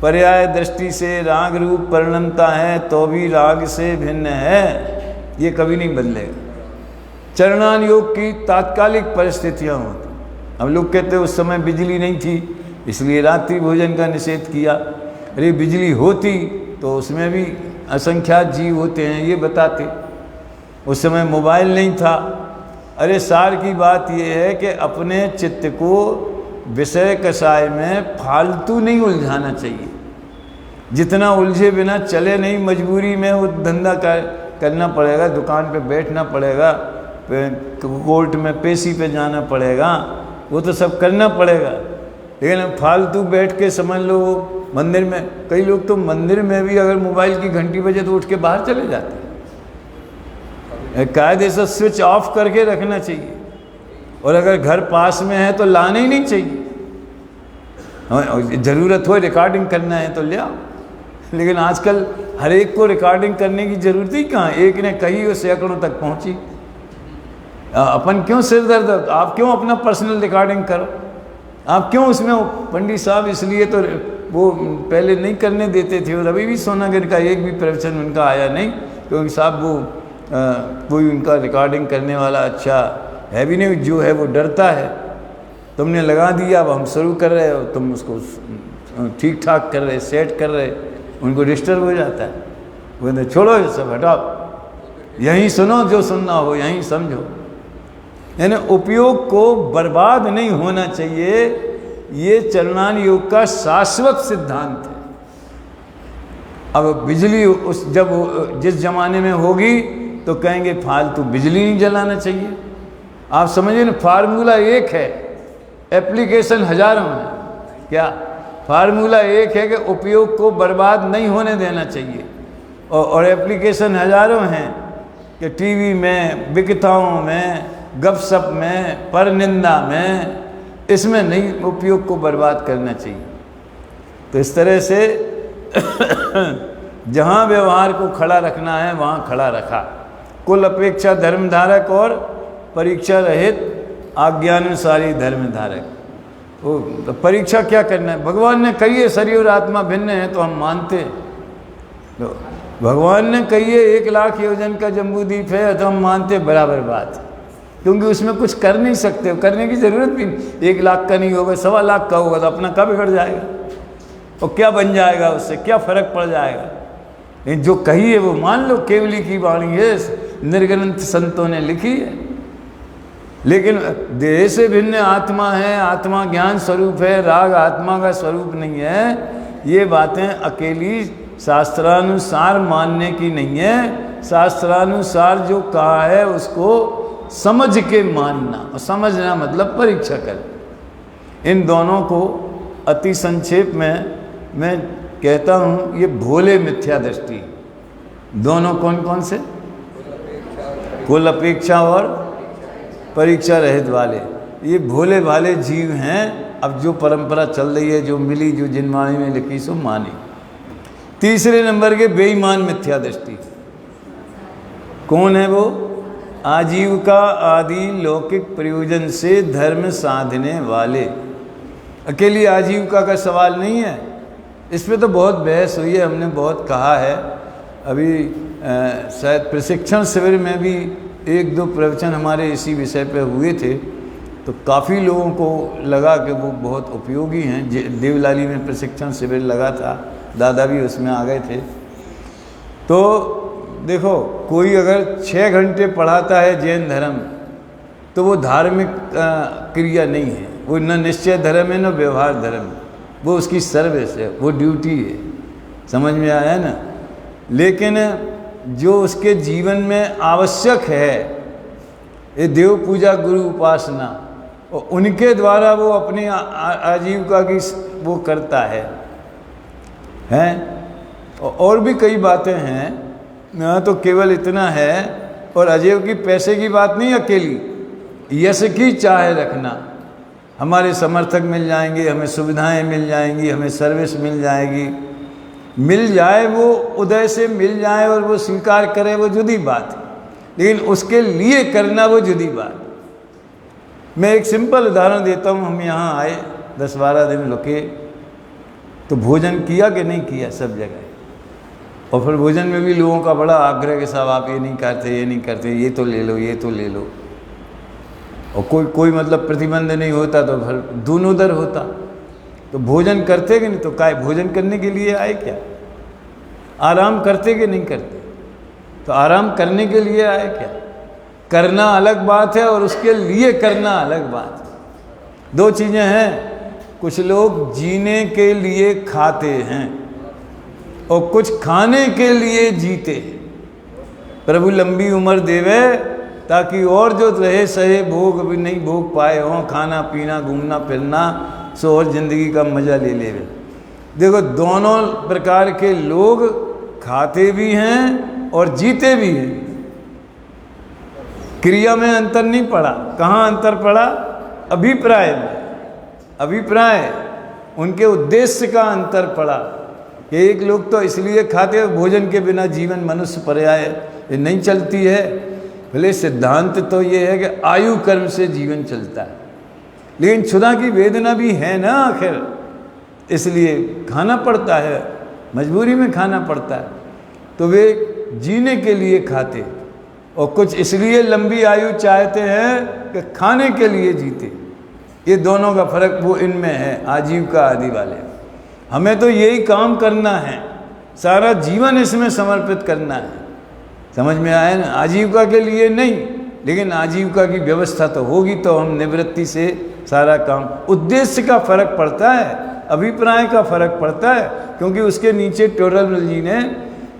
पर्याय दृष्टि से राग रूप परिणमता है तो भी राग से भिन्न है, ये कभी नहीं बदलेगा। चरणान योग की तात्कालिक परिस्थितियाँ होती। हम लोग कहते हैं उस समय बिजली नहीं थी इसलिए रात्रि भोजन का निषेध किया। अरे बिजली होती तो उसमें भी असंख्यात जीव होते हैं, ये बताते। उस समय मोबाइल नहीं था। अरे सार की बात यह है कि अपने चित्त को विषय कषाय में फालतू नहीं उलझाना चाहिए। जितना उलझे बिना चले नहीं, मजबूरी में वो धंधा करना पड़ेगा, दुकान पे बैठना पड़ेगा, कोर्ट में पेशी पे जाना पड़ेगा, वो तो सब करना पड़ेगा। लेकिन फालतू बैठ के समझ लो मंदिर में, कई लोग तो मंदिर में भी अगर मोबाइल की घंटी बजे तो उठ के बाहर चले जाते हैं। कायदे से स्विच ऑफ करके रखना चाहिए। और अगर घर पास में है तो लाना ही नहीं चाहिए। ज़रूरत हो रिकॉर्डिंग करना है तो ले आओ, लेकिन आजकल हर एक को रिकॉर्डिंग करने की ज़रूरत ही कहाँ। एक ने कही वो सैकड़ों तक पहुँची। अपन क्यों सिर दर्द, आप क्यों अपना पर्सनल रिकॉर्डिंग करो? आप क्यों उसमें? पंडित साहब इसलिए तो वो पहले नहीं करने देते थे और अभी भी सोनागिर का एक भी प्रवचन उनका आया नहीं, क्योंकि साहब वो कोई उनका रिकॉर्डिंग करने वाला अच्छा है भी नहीं, जो है वो डरता है। तुमने लगा दिया, अब हम शुरू कर रहे हो, तुम उसको ठीक ठाक कर रहे, सेट कर रहे, उनको डिस्टर्ब हो जाता है। वो कहते छोड़ो ये सब, हटाओ, यहीं सुनो जो सुनना हो, यहीं समझो। यानी उपयोग को बर्बाद नहीं होना चाहिए, ये चरणान योग का शाश्वत सिद्धांत है। अब बिजली जब जिस जमाने में होगी तो कहेंगे फालतू बिजली नहीं जलाना चाहिए। आप समझिए ना, फार्मूला एक है, एप्लीकेशन हजारों हैं। क्या फार्मूला एक है कि उपयोग को बर्बाद नहीं होने देना चाहिए, और एप्लीकेशन हजारों हैं कि टीवी में, विकताओं में, गपशप में, परनिंदा में, इसमें नहीं उपयोग को बर्बाद करना चाहिए। तो इस तरह से जहाँ व्यवहार को खड़ा रखना है वहाँ खड़ा रखा। कुल अपेक्षा धर्मधारक और परीक्षा रहित आज्ञानुसारी धर्मधारक। वो तो परीक्षा क्या करना है? भगवान ने कही है शरीर और आत्मा भिन्न है तो हम मानते हैं। तो भगवान ने कही है 1 लाख योजन का जम्बूद्वीप है तो हम मानते बराबर बात, क्योंकि उसमें कुछ कर नहीं सकते, करने की ज़रूरत भी नहीं। 1 लाख का नहीं होगा, 1.25 लाख का होगा तो अपना कब बिगड़ जाएगा और क्या बन जाएगा, उससे क्या फर्क पड़ जाएगा। लेकिन जो कही है वो मान लो, केवली की वाणी है, निर्ग्रंथ संतों ने लिखी है। लेकिन देह से भिन्न आत्मा है, आत्मा ज्ञान स्वरूप है, राग आत्मा का स्वरूप नहीं है, ये बातें अकेली शास्त्रानुसार मानने की नहीं है। शास्त्रानुसार जो कहा है उसको समझ के मानना, और समझना मतलब परीक्षा कर। इन दोनों को अति संक्षेप में मैं कहता हूँ, ये भोले मिथ्या दृष्टि। दोनों कौन कौन से? कुल अपेक्षा और परीक्षा रहित वाले, ये भोले भाले जीव हैं। अब जो परंपरा चल रही है, जो मिली, जो जिनवाणी में लिखी सो मानी। तीसरे नंबर के बेईमान मिथ्या दृष्टि। कौन है वो? आजीविका आदि लौकिक प्रयोजन से धर्म साधने वाले। अकेली आजीविका का सवाल नहीं है, इस पे तो बहुत बहस हुई है, हमने बहुत कहा है। अभी शायद प्रशिक्षण शिविर में भी 1-2 प्रवचन हमारे इसी विषय पे हुए थे, तो काफ़ी लोगों को लगा कि वो बहुत उपयोगी हैं। देवलाली में प्रशिक्षण शिविर लगा था, दादा भी उसमें आ गए थे। तो देखो, कोई अगर 6 घंटे पढ़ाता है जैन धर्म, तो वो धार्मिक क्रिया नहीं है, वो न निश्चय धर्म है न व्यवहार धर्म, वो उसकी सर्विस है, वो ड्यूटी है। समझ में आया ना? लेकिन जो उसके जीवन में आवश्यक है, ये देव पूजा गुरु उपासना, और उनके द्वारा वो अपनी आजीविका की वो करता है, हैं। और भी कई बातें हैं ना, तो केवल इतना है। और अजय की पैसे की बात नहीं अकेली, यश की चाह रखना। हमारे समर्थक मिल जाएंगे, हमें सुविधाएं मिल जाएंगी, हमें सर्विस मिल जाएगी, मिल जाए वो उदय से मिल जाए और वो स्वीकार करे, वो जुदी बात है, लेकिन उसके लिए करना वो जुदी बात। मैं एक सिंपल उदाहरण देता हूँ। हम यहाँ आए 10-12 दिन रुके, तो भोजन किया कि नहीं किया सब जगह, और फिर भोजन में भी लोगों का बड़ा आग्रह कि साहब आप ये नहीं करते, ये नहीं करते, ये तो ले लो, ये तो ले लो, और कोई मतलब प्रतिबंध नहीं होता, तो फिर दोनों दर होता। तो भोजन करते कि नहीं, तो काय भोजन करने के लिए आए क्या? आराम करते कि नहीं करते? तो आराम करने के लिए आए क्या? करना अलग बात है और उसके लिए करना अलग बात है। दो चीज़ें हैं। कुछ लोग जीने के लिए खाते हैं और कुछ खाने के लिए जीते हैं। प्रभु लंबी उम्र देवे ताकि और जो रहे सहे भोग अभी नहीं भोग पाए हों, खाना पीना घूमना फिरना, सो और ज़िंदगी का मज़ा ले ले। देखो दोनों प्रकार के लोग खाते भी हैं और जीते भी हैं। क्रिया में अंतर नहीं पड़ा। कहाँ अंतर पड़ा? अभिप्राय में। अभिप्राय, उनके उद्देश्य का अंतर पड़ा। एक लोग तो इसलिए खाते हैं, भोजन के बिना जीवन मनुष्य पर्याय ये नहीं चलती है। भले सिद्धांत तो ये है कि आयु कर्म से जीवन चलता है, लेकिन क्षुधा की वेदना भी है ना आखिर, इसलिए खाना पड़ता है, मजबूरी में खाना पड़ता है। तो वे जीने के लिए खाते, और कुछ इसलिए लंबी आयु चाहते हैं कि खाने के लिए जीते। ये दोनों का फर्क वो इनमें है, आजीविका आदि वाले। हमें तो यही काम करना है, सारा जीवन इसमें समर्पित करना है। समझ में आया ना? आजीविका के लिए नहीं, लेकिन आजीविका की व्यवस्था तो होगी, तो हम निवृत्ति से सारा काम। उद्देश्य का फर्क पड़ता है, अभिप्राय का फर्क पड़ता है, क्योंकि उसके नीचे टोरल जी ने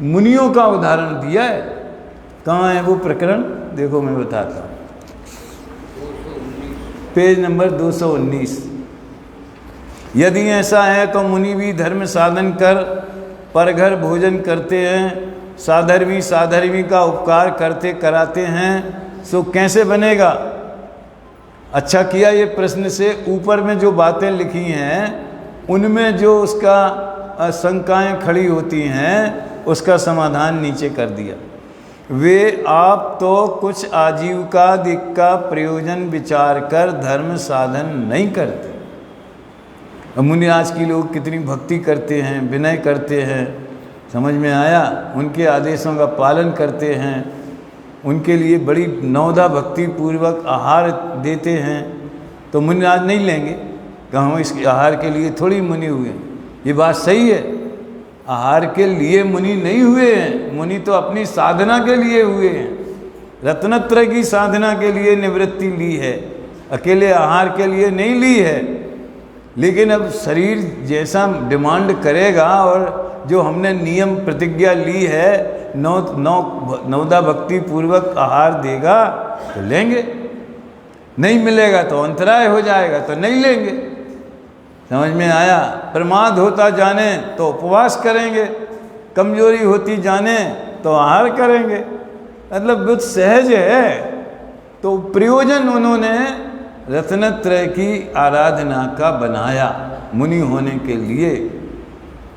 मुनियों का उदाहरण दिया है। कहाँ है वो प्रकरण? देखो मैं बताता हूँ, पेज नंबर 219। यदि ऐसा है तो मुनि भी धर्म साधन कर पर घर भोजन करते हैं, साधर्मी का उपकार करते कराते हैं, सो कैसे बनेगा? अच्छा किया ये प्रश्न से ऊपर में जो बातें लिखी हैं उनमें जो उसका शंकाएं खड़ी होती हैं उसका समाधान नीचे कर दिया। वे आप तो कुछ आजीविका दिक का प्रयोजन विचार कर धर्म साधन नहीं करते। मुनि आज की लोग कितनी भक्ति करते हैं, विनय करते हैं, समझ में आया? उनके आदेशों का पालन करते हैं, उनके लिए बड़ी नवधा भक्ति पूर्वक आहार देते हैं। तो मुनि आज नहीं लेंगे कि हम इस आहार के लिए थोड़ी मुनि हुए। ये बात सही है, आहार के लिए मुनि नहीं हुए हैं, मुनि तो अपनी साधना के लिए हुए हैं। रत्नत्रय की साधना के लिए निवृत्ति ली है, अकेले आहार के लिए नहीं ली है। लेकिन अब शरीर जैसा डिमांड करेगा और जो हमने नियम प्रतिज्ञा ली है, नवदा भक्ति पूर्वक आहार देगा तो लेंगे, नहीं मिलेगा तो अंतराय हो जाएगा तो नहीं लेंगे। समझ में आया? प्रमाद होता जाने तो उपवास करेंगे, कमजोरी होती जाने तो आहार करेंगे। मतलब बहुत सहज है। तो प्रयोजन उन्होंने रत्नत्रय की आराधना का बनाया मुनि होने के लिए।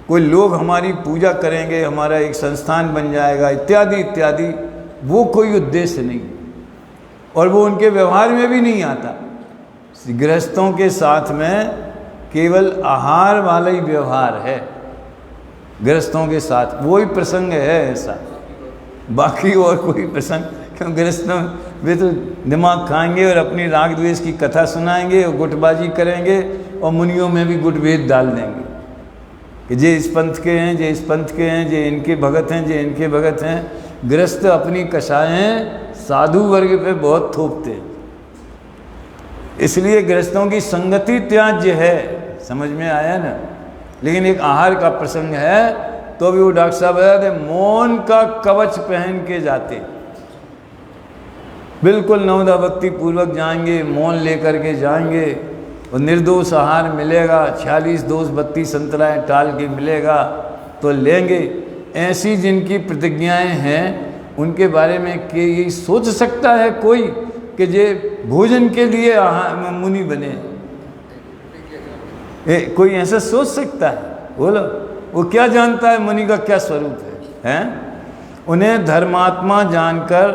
कोई लोग हमारी पूजा करेंगे, हमारा एक संस्थान बन जाएगा इत्यादि इत्यादि, वो कोई उद्देश्य नहीं, और वो उनके व्यवहार में भी नहीं आता। गृहस्थों के साथ में केवल आहार वाला ही व्यवहार है गृहस्थों के साथ, वही प्रसंग है ऐसा, बाकी और कोई प्रसंग क्यों? गृहस्थों वे तो दिमाग खाएंगे और अपनी राग द्वेष की कथा सुनाएंगे और गुटबाजी करेंगे, और मुनियों में भी गुटभेद डाल देंगे कि जे इस पंथ के हैं, जे इस पंथ के हैं, जे इनके भगत हैं, जे इनके भगत हैं। गृहस्थ अपनी कषायें साधु वर्ग पे बहुत थोपते हैं, इसलिए गृहस्थों की संगति त्याज्य है। समझ में आया ना? लेकिन एक आहार का प्रसंग है तो भी वो डॉक्टर साहब बताते मौन का कवच पहन के जाते, बिल्कुल नवदा भक्ति पूर्वक जाएंगे, मौन लेकर के जाएंगे और निर्दोष आहार मिलेगा, 46 दोष 32 संतराएँ टाल के मिलेगा तो लेंगे। ऐसी जिनकी प्रतिज्ञाएं हैं उनके बारे में कि ये सोच सकता है कोई कि जे भोजन के लिए मुनि बने? कोई ऐसा सोच सकता है? बोलो, वो क्या जानता है मुनि का क्या स्वरूप है? उन्हें धर्मात्मा जानकर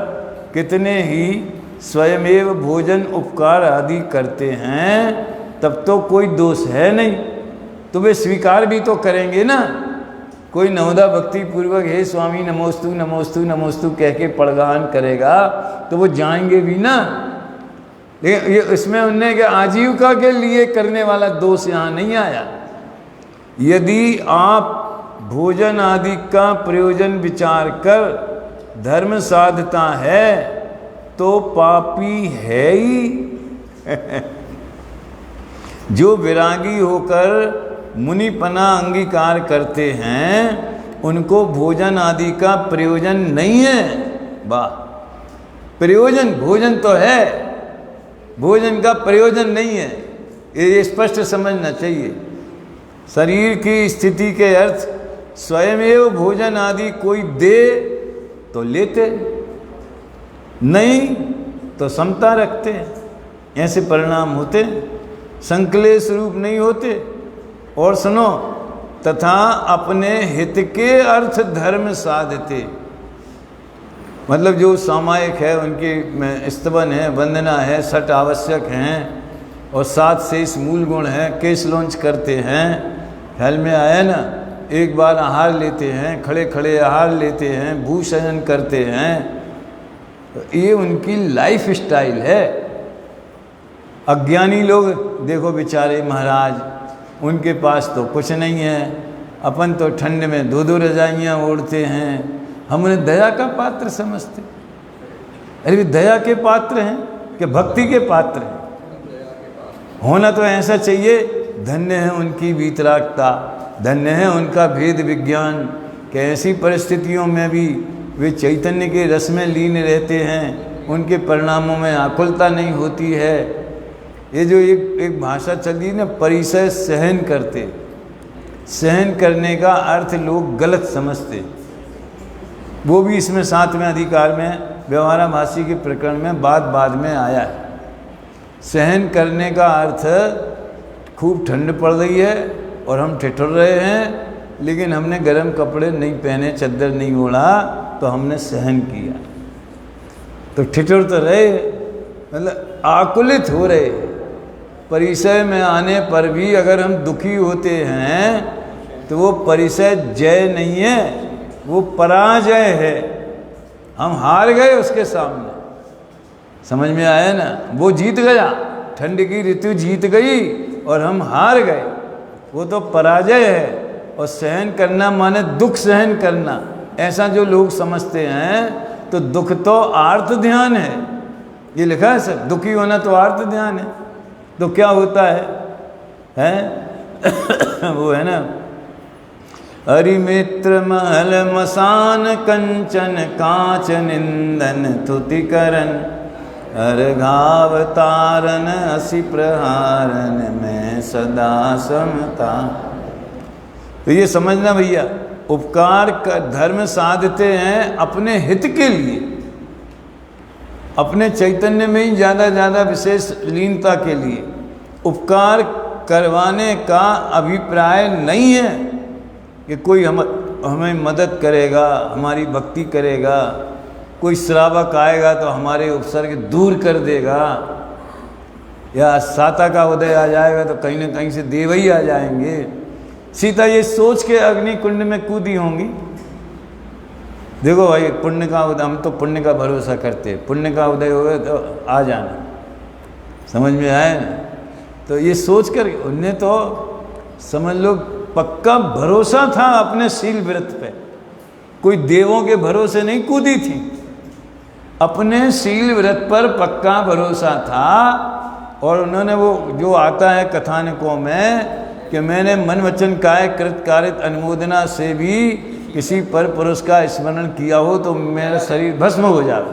कितने ही स्वयमेव भोजन उपकार आदि करते हैं, तब तो कोई दोष है नहीं, तो वे स्वीकार भी तो करेंगे ना। कोई नवदा भक्ति पूर्वक हे स्वामी नमोस्तु नमोस्तु नमोस्तु कह के पड़गान करेगा तो वो जाएंगे भी ना। लेकिन ये इसमें उनने कि आजीविका के लिए करने वाला दोष यहाँ नहीं आया। यदि आप भोजन आदि का प्रयोजन विचार कर धर्म साधता है तो पापी है ही। जो विरागी होकर मुनिपना अंगीकार करते हैं उनको भोजन आदि का प्रयोजन नहीं है। वाह, प्रयोजन भोजन तो है, भोजन का प्रयोजन नहीं है, ये स्पष्ट समझना चाहिए। शरीर की स्थिति के अर्थ स्वयमेव भोजन आदि कोई दे तो लेते, नहीं तो समता रखते, ऐसे परिणाम होते, संकलेश रूप नहीं होते। और सुनो, तथा अपने हित के अर्थ धर्म साधते, मतलब जो सामायिक है उनकी स्तवन है, वंदना है, सट आवश्यक हैं और 7 शेष मूल गुण हैं, केस लॉन्च करते हैं। ख्याल में आया ना? एक बार आहार लेते हैं, खड़े खड़े आहार लेते हैं, भूशयन करते हैं, तो ये उनकी लाइफ स्टाइल है। अज्ञानी लोग देखो बेचारे महाराज, उनके पास तो कुछ नहीं है, अपन तो ठंड में 2-2 रजाइयाँ ओढ़ते हैं, हम उन्हें दया का पात्र समझते। अरे वे दया के पात्र हैं कि भक्ति के पात्र हैं? होना तो ऐसा चाहिए। धन्य है उनकी वीतरागता, धन्य है उनका भेद विज्ञान कि ऐसी परिस्थितियों में भी वे चैतन्य के रस में लीन रहते हैं, उनके परिणामों में आकुलता नहीं होती है। ये जो एक भाषा चली ना, परिसय सहन करते, सहन करने का अर्थ लोग गलत समझते, वो भी इसमें 7वें अधिकार में व्यवहाराभासी के प्रकरण में बाद में आया है। सहन करने का अर्थ खूब ठंड पड़ रही है और हम ठिठुर रहे हैं, लेकिन हमने गर्म कपड़े नहीं पहने, चद्दर नहीं ओढ़ा, तो हमने सहन किया। तो ठिठुर तो रहे, मतलब आकुलित हो रहे। परिसय में आने पर भी अगर हम दुखी होते हैं तो वो परिसय जय नहीं है, वो पराजय है। हम हार गए उसके सामने। समझ में आया ना? वो जीत गया, ठंड की ऋतु जीत गई और हम हार गए, वो तो पराजय है। और सहन करना माने दुख सहन करना, ऐसा जो लोग समझते हैं, तो दुख तो आर्त ध्यान है। ये लिखा है सर, दुखी होना तो आर्त ध्यान है। तो क्या होता है? वो है ना, हरिमित्र महल मसान कंचन कांच निंदन तुतिकरण अर्घावतारन असि प्रहारन में सदा समता। तो ये समझना भैया, उपकार का धर्म साधते हैं अपने हित के लिए, अपने चैतन्य में ही ज़्यादा विशेष लीनता के लिए। उपकार करवाने का अभिप्राय नहीं है कि कोई हमें मदद करेगा, हमारी भक्ति करेगा, कोई श्रावक आएगा तो हमारे उपसर्ग दूर कर देगा, या साता का उदय आ जाएगा तो कहीं न कहीं से देव ही आ जाएंगे। सीता ये सोच के अग्नि कुंड में कूदी होंगी। देखो भाई, पुण्य का उदय, हम तो पुण्य का भरोसा करते, पुण्य का उदय हो गया तो आ जाना। समझ में आया ना? तो ये सोच कर उन्हें तो समझ लो पक्का भरोसा था अपने शील व्रत पे, कोई देवों के भरोसे नहीं कूदी थी, अपने शील व्रत पर पक्का भरोसा था। और उन्होंने वो जो आता है कथानकों में कि मैंने मन वचन काय कृत कारित अनुमोदना से भी किसी पर पुरुष का स्मरण किया हो तो मेरा शरीर भस्म हो जाए।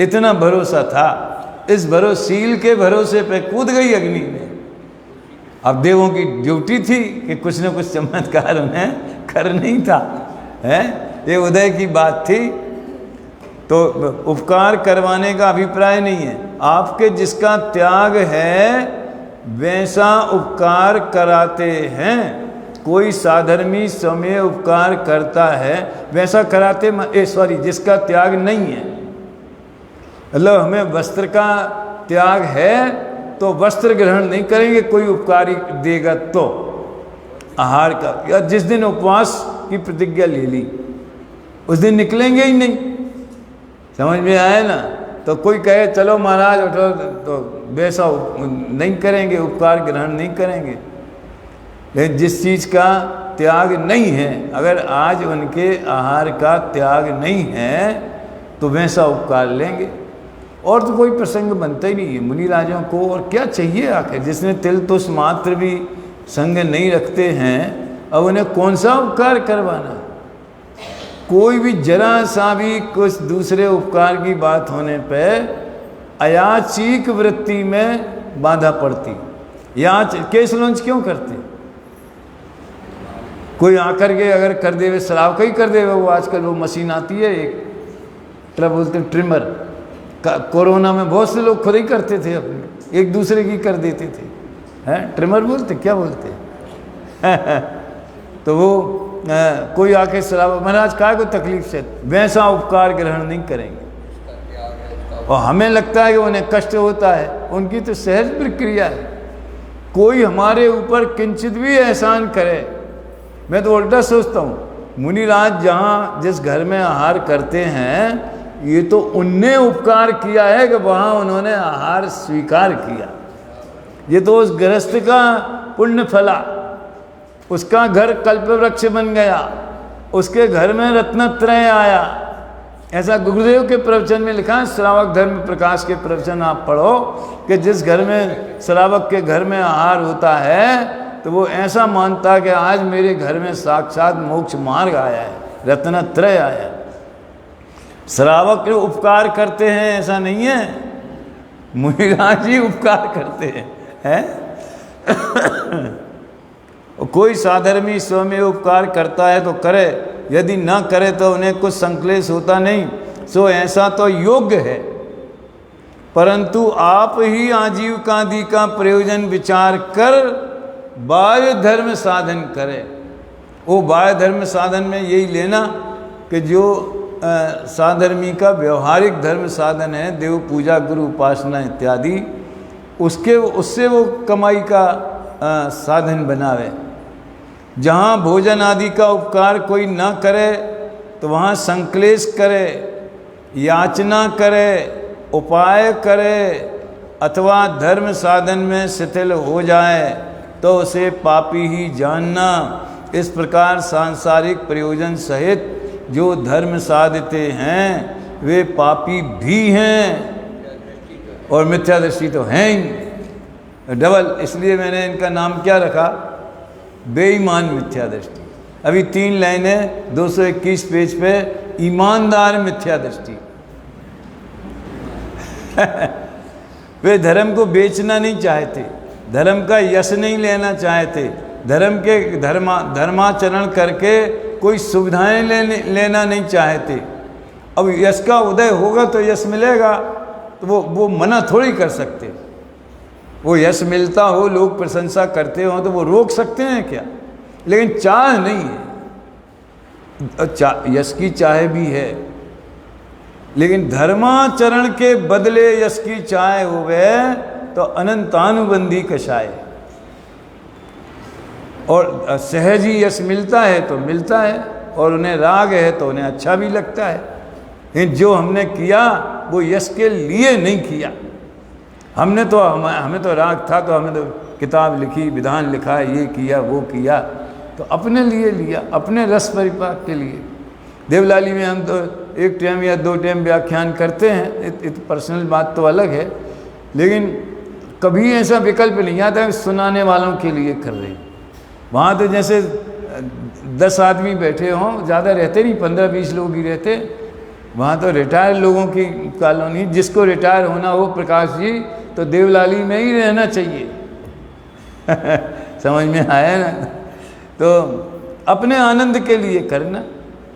इतना भरोसा था। इस भरोसील के भरोसे पे कूद गई अग्नि में। अब देवों की ड्यूटी थी कि कुछ न कुछ चमत्कार उन्हें करना ही था, है ये उदय की बात थी। तो उपकार करवाने का अभिप्राय नहीं है, आपके जिसका त्याग है वैसा उपकार कराते हैं। कोई साधर्मी समय उपकार करता है वैसा कराते, जिसका त्याग नहीं है, मतलब हमें वस्त्र का त्याग है तो वस्त्र ग्रहण नहीं करेंगे, कोई उपकारी देगा तो आहार का, या जिस दिन उपवास की प्रतिज्ञा ले ली उस दिन निकलेंगे ही नहीं। समझ में आया ना? तो कोई कहे चलो महाराज उठो, तो वैसा नहीं करेंगे, उपकार ग्रहण नहीं करेंगे। लेकिन जिस चीज़ का त्याग नहीं है, अगर आज उनके आहार का त्याग नहीं है तो वैसा उपकार लेंगे। और तो कोई प्रसंग बनता ही नहीं है मुनि राजाओं को, और क्या चाहिए आखिर? जिसने तिल तुष मात्र भी संग नहीं रखते हैं, अब उन्हें कौन सा उपकार करवाना? कोई भी जरा सा भी कुछ दूसरे उपकार की बात होने पे अयाचिक वृत्ति में बाधा पड़ती। याच केस लॉन्च क्यों करते? कोई आकर के अगर कर देवे, शराब का ही कर देवे, वो आजकल वो मशीन आती है एक, क्या बोलते हैं, ट्रिमर। कोरोना में बहुत से लोग खुद ही करते थे, अपने एक दूसरे की कर देते थे, हैं ट्रिमर बोलते, क्या बोलते तो वो कोई आके शराब, महाराज काय को तकलीफ से, वैसा उपकार ग्रहण नहीं करेंगे। और हमें लगता है कि उन्हें कष्ट होता है, उनकी तो सहज प्रक्रिया है। कोई हमारे ऊपर किंचित भी एहसान करे, मैं तो उल्टा सोचता हूँ, मुनिराज जहाँ जिस घर में आहार करते हैं, ये तो उनने उपकार किया है कि वहाँ उन्होंने आहार स्वीकार किया। ये तो उस गृहस्थ का पुण्य फला, उसका घर कल्प वृक्ष बन गया, उसके घर में रत्नत्रय आया। ऐसा गुरुदेव के प्रवचन में लिखा है, श्रावक धर्म प्रकाश के प्रवचन आप पढ़ो, कि जिस घर में श्रावक के घर में आहार होता है तो वो ऐसा मानता है कि आज मेरे घर में साक्षात मोक्ष मार्ग आया है, रत्नत्रय आया। श्रावक उपकार करते हैं ऐसा नहीं है, मुनिराज ही उपकार करते हैं। कोई साधर्मी स्वयं उपकार करता है तो करे, यदि ना करे तो उन्हें कुछ संक्लेश होता नहीं, सो ऐसा तो योग्य है। परंतु आप ही आजीविकादि का प्रयोजन विचार कर बाह्य धर्म साधन करें। वो बाह्य धर्म साधन में यही लेना कि जो साधर्मी का व्यवहारिक धर्म साधन है, देव पूजा, गुरु उपासना इत्यादि, उससे वो कमाई का साधन बनावे। जहाँ भोजन आदि का उपकार कोई ना करे तो वहाँ संक्लेश करे, याचना करे, उपाय करे, अथवा धर्म साधन में शिथिल हो जाए तो उसे पापी ही जानना। इस प्रकार सांसारिक प्रयोजन सहित जो धर्म साधते हैं वे पापी भी हैं और मिथ्या दृष्टि तो हैं ही डबल। इसलिए मैंने इनका नाम क्या रखा, बेईमान मिथ्या दृष्टि। अभी 3 लाइनें 221 पेज पे, ईमानदार मिथ्या दृष्टि। वे धर्म को बेचना नहीं चाहते, धर्म का यश नहीं लेना चाहते, धर्म के धर्माचरण करके कोई सुविधाएं लेना नहीं चाहते। अब यश का उदय होगा तो यश मिलेगा, तो वो मना थोड़ी कर सकते। वो यश मिलता हो, लोग प्रशंसा करते हो तो वो रोक सकते हैं क्या? लेकिन चाह नहीं है, यश की चाह भी है, लेकिन धर्माचरण के बदले यश की चाह होवे तो अनंतानुबंधी कषाय। और सहज ही यश मिलता है तो मिलता है, और उन्हें राग है तो उन्हें अच्छा भी लगता है। लेकिन जो हमने किया वो यश के लिए नहीं किया। हमें तो राग था तो हमने तो किताब लिखी, विधान लिखा, ये किया वो किया, तो अपने लिए लिया, अपने रस परिपाक के लिए। देवलाली में हम तो 1 टाइम या 2 टाइम व्याख्यान करते हैं, पर्सनल बात तो अलग है, लेकिन कभी ऐसा विकल्प नहीं आता सुनाने वालों के लिए कर रहे हैं। वहाँ तो जैसे 10 आदमी बैठे हों, ज़्यादा रहते नहीं, 15-20 लोग ही रहते, वहाँ तो रिटायर लोगों की कॉलोनी, जिसको रिटायर होना हो प्रकाश जी तो देवलाली में ही रहना चाहिए। समझ में आया ना? तो अपने आनंद के लिए करना।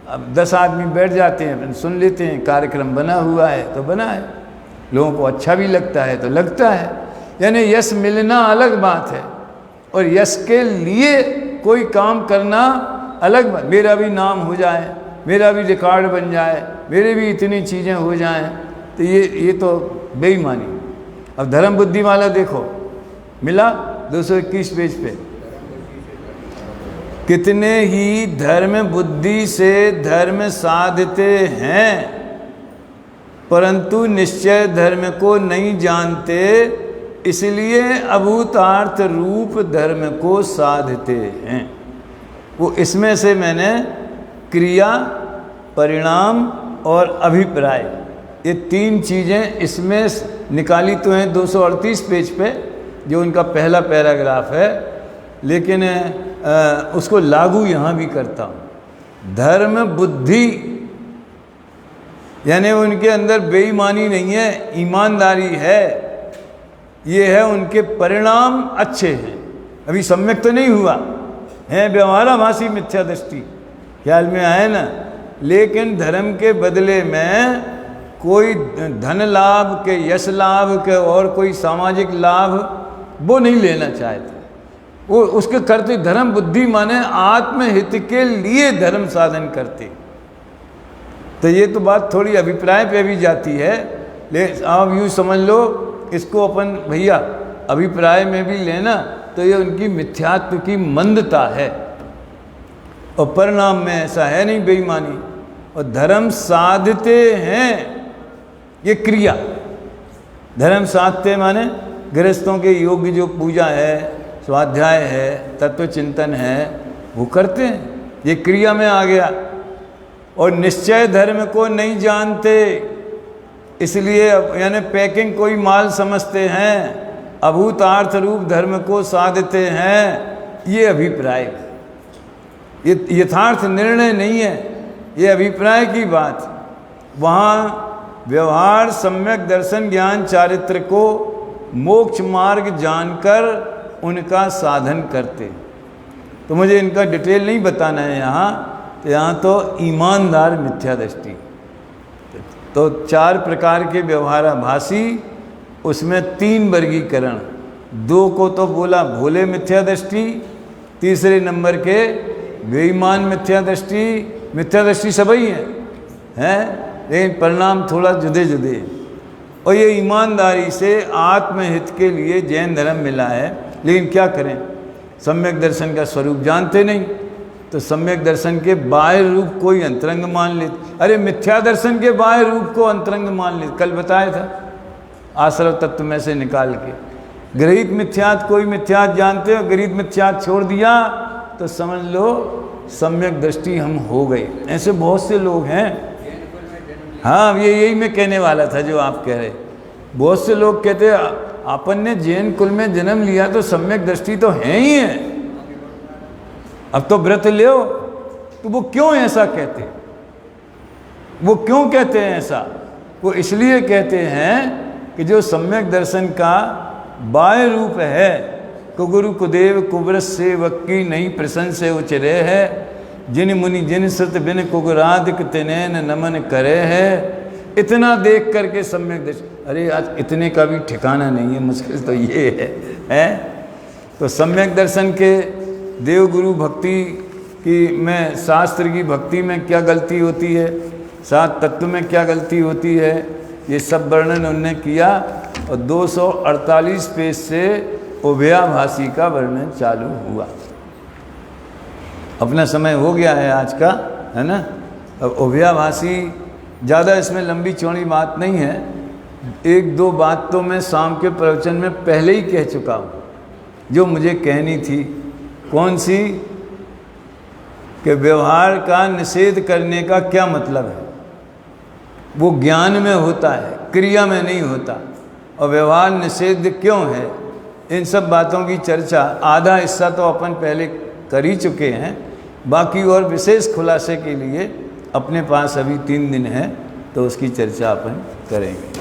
अब 10 आदमी बैठ जाते हैं, सुन लेते हैं, कार्यक्रम बना हुआ है तो बना है, लोगों को अच्छा भी लगता है तो लगता है। यानी यश मिलना अलग बात है और यश के लिए कोई काम करना अलग बात। मेरा भी नाम हो जाए, मेरा भी रिकॉर्ड बन जाए, मेरे भी इतनी चीज़ें हो जाएं, तो ये तो बेईमानी। अब धर्म बुद्धि वाला देखो, मिला 221 पेज पे, कितने ही धर्म बुद्धि से धर्म साधते हैं परंतु निश्चय धर्म को नहीं जानते, इसलिए अभूतार्थ रूप धर्म को साधते हैं। वो इसमें से मैंने क्रिया, परिणाम और अभिप्राय, ये 3 चीज़ें इसमें निकाली तो हैं 238 पेज पे, जो उनका पहला पैराग्राफ है, लेकिन उसको लागू यहाँ भी करता हूँ। धर्म बुद्धि यानी उनके अंदर बेईमानी नहीं है, ईमानदारी है, ये है उनके परिणाम अच्छे हैं। अभी सम्यक तो नहीं हुआ है, व्यवहाराभासी मिथ्या दृष्टि ख्याल में आए ना, लेकिन धर्म के बदले में कोई धन लाभ के, यश लाभ के और कोई सामाजिक लाभ वो नहीं लेना चाहते। वो उसके करते धर्म बुद्धि माने आत्महित के लिए धर्म साधन करते। तो ये तो बात थोड़ी अभिप्राय पे भी जाती है, लेकिन आप यूँ समझ लो इसको अपन भैया अभिप्राय में भी लेना, तो ये उनकी मिथ्यात्व की मंदता है और परिणाम में ऐसा है नहीं बेईमानी। और धर्म साधते हैं, ये क्रिया। धर्म साधते माने गृहस्थों के योग्य जो पूजा है, स्वाध्याय है, तत्व चिंतन है, वो करते हैं, ये क्रिया में आ गया। और निश्चय धर्म को नहीं जानते, इसलिए यानी पैकिंग कोई माल समझते हैं, अभूतार्थ रूप धर्म को साधते हैं, ये अभिप्राय, ये यथार्थ निर्णय नहीं है, ये अभिप्राय की बात। वहाँ व्यवहार, सम्यक दर्शन, ज्ञान, चारित्र को मोक्ष मार्ग जानकर उनका साधन करते। तो मुझे इनका डिटेल नहीं बताना है यहाँ, तो यहाँ तो ईमानदार मिथ्या दृष्टि। तो 4 प्रकार के व्यवहाराभासी, उसमें 3 वर्गीकरण, 2 को तो बोला भोले मिथ्या दृष्टि, तीसरे नंबर के बेईमान मिथ्या दृष्टि। मिथ्या दृष्टि सभी हैं, लेकिन परिणाम थोड़ा जुदे जुदे। और ये ईमानदारी से आत्महित के लिए जैन धर्म मिला है, लेकिन क्या करें, सम्यक दर्शन का स्वरूप जानते नहीं, तो सम्यक दर्शन के बाह्य रूप को ही अंतरंग मान लेते। अरे मिथ्या दर्शन के बाह्य रूप को अंतरंग मान लेते, कल बताया था, आश्रव तत्व में से निकाल के। गृहीत मिथ्यात कोई मिथ्यात जानते हो, गृहीत मिथ्यात छोड़ दिया तो समझ लो सम्यक दृष्टि हम हो गए। ऐसे बहुत से लोग हैं। हाँ, यही मैं कहने वाला था जो आप कह रहे। बहुत से लोग कहते अपन ने जैन कुल में जन्म लिया तो सम्यक दृष्टि तो है ही है, अब तो व्रत लो। तो वो क्यों ऐसा कहते, वो क्यों कहते हैं ऐसा? वो इसलिए कहते हैं कि जो सम्यक दर्शन का बाह्य रूप है, कुगुरु कुदेव कुब्रस से वक्की नहीं प्रसन्न से उचरे है, जिन मुनि जिन श्रुत बिन कुगुरादिक तिनैन नमन करे है। इतना देख करके सम्यक दर्शन, अरे आज इतने का भी ठिकाना नहीं है, मुश्किल तो ये है? तो सम्यक दर्शन के देव गुरु भक्ति की में, शास्त्र की भक्ति में क्या गलती होती है, 7 तत्व में क्या गलती होती है, ये सब वर्णन उन्होंने किया। और 248 पेज से उभयाभासी का वर्णन चालू हुआ। अपना समय हो गया है आज का, है ना? अब उभयाभासी ज़्यादा इसमें लंबी चौड़ी बात नहीं है, 1-2 बात तो मैं शाम के प्रवचन में पहले ही कह चुका हूँ, जो मुझे कहनी थी। कौन सी? कि व्यवहार का निषेध करने का क्या मतलब है? वो ज्ञान में होता है, क्रिया में नहीं होता। और व्यवहार निषेध क्यों है, इन सब बातों की चर्चा आधा हिस्सा तो अपन पहले कर ही चुके हैं। बाकी और विशेष खुलासे के लिए अपने पास अभी 3 दिन है, तो तो उसकी चर्चा अपन करेंगे।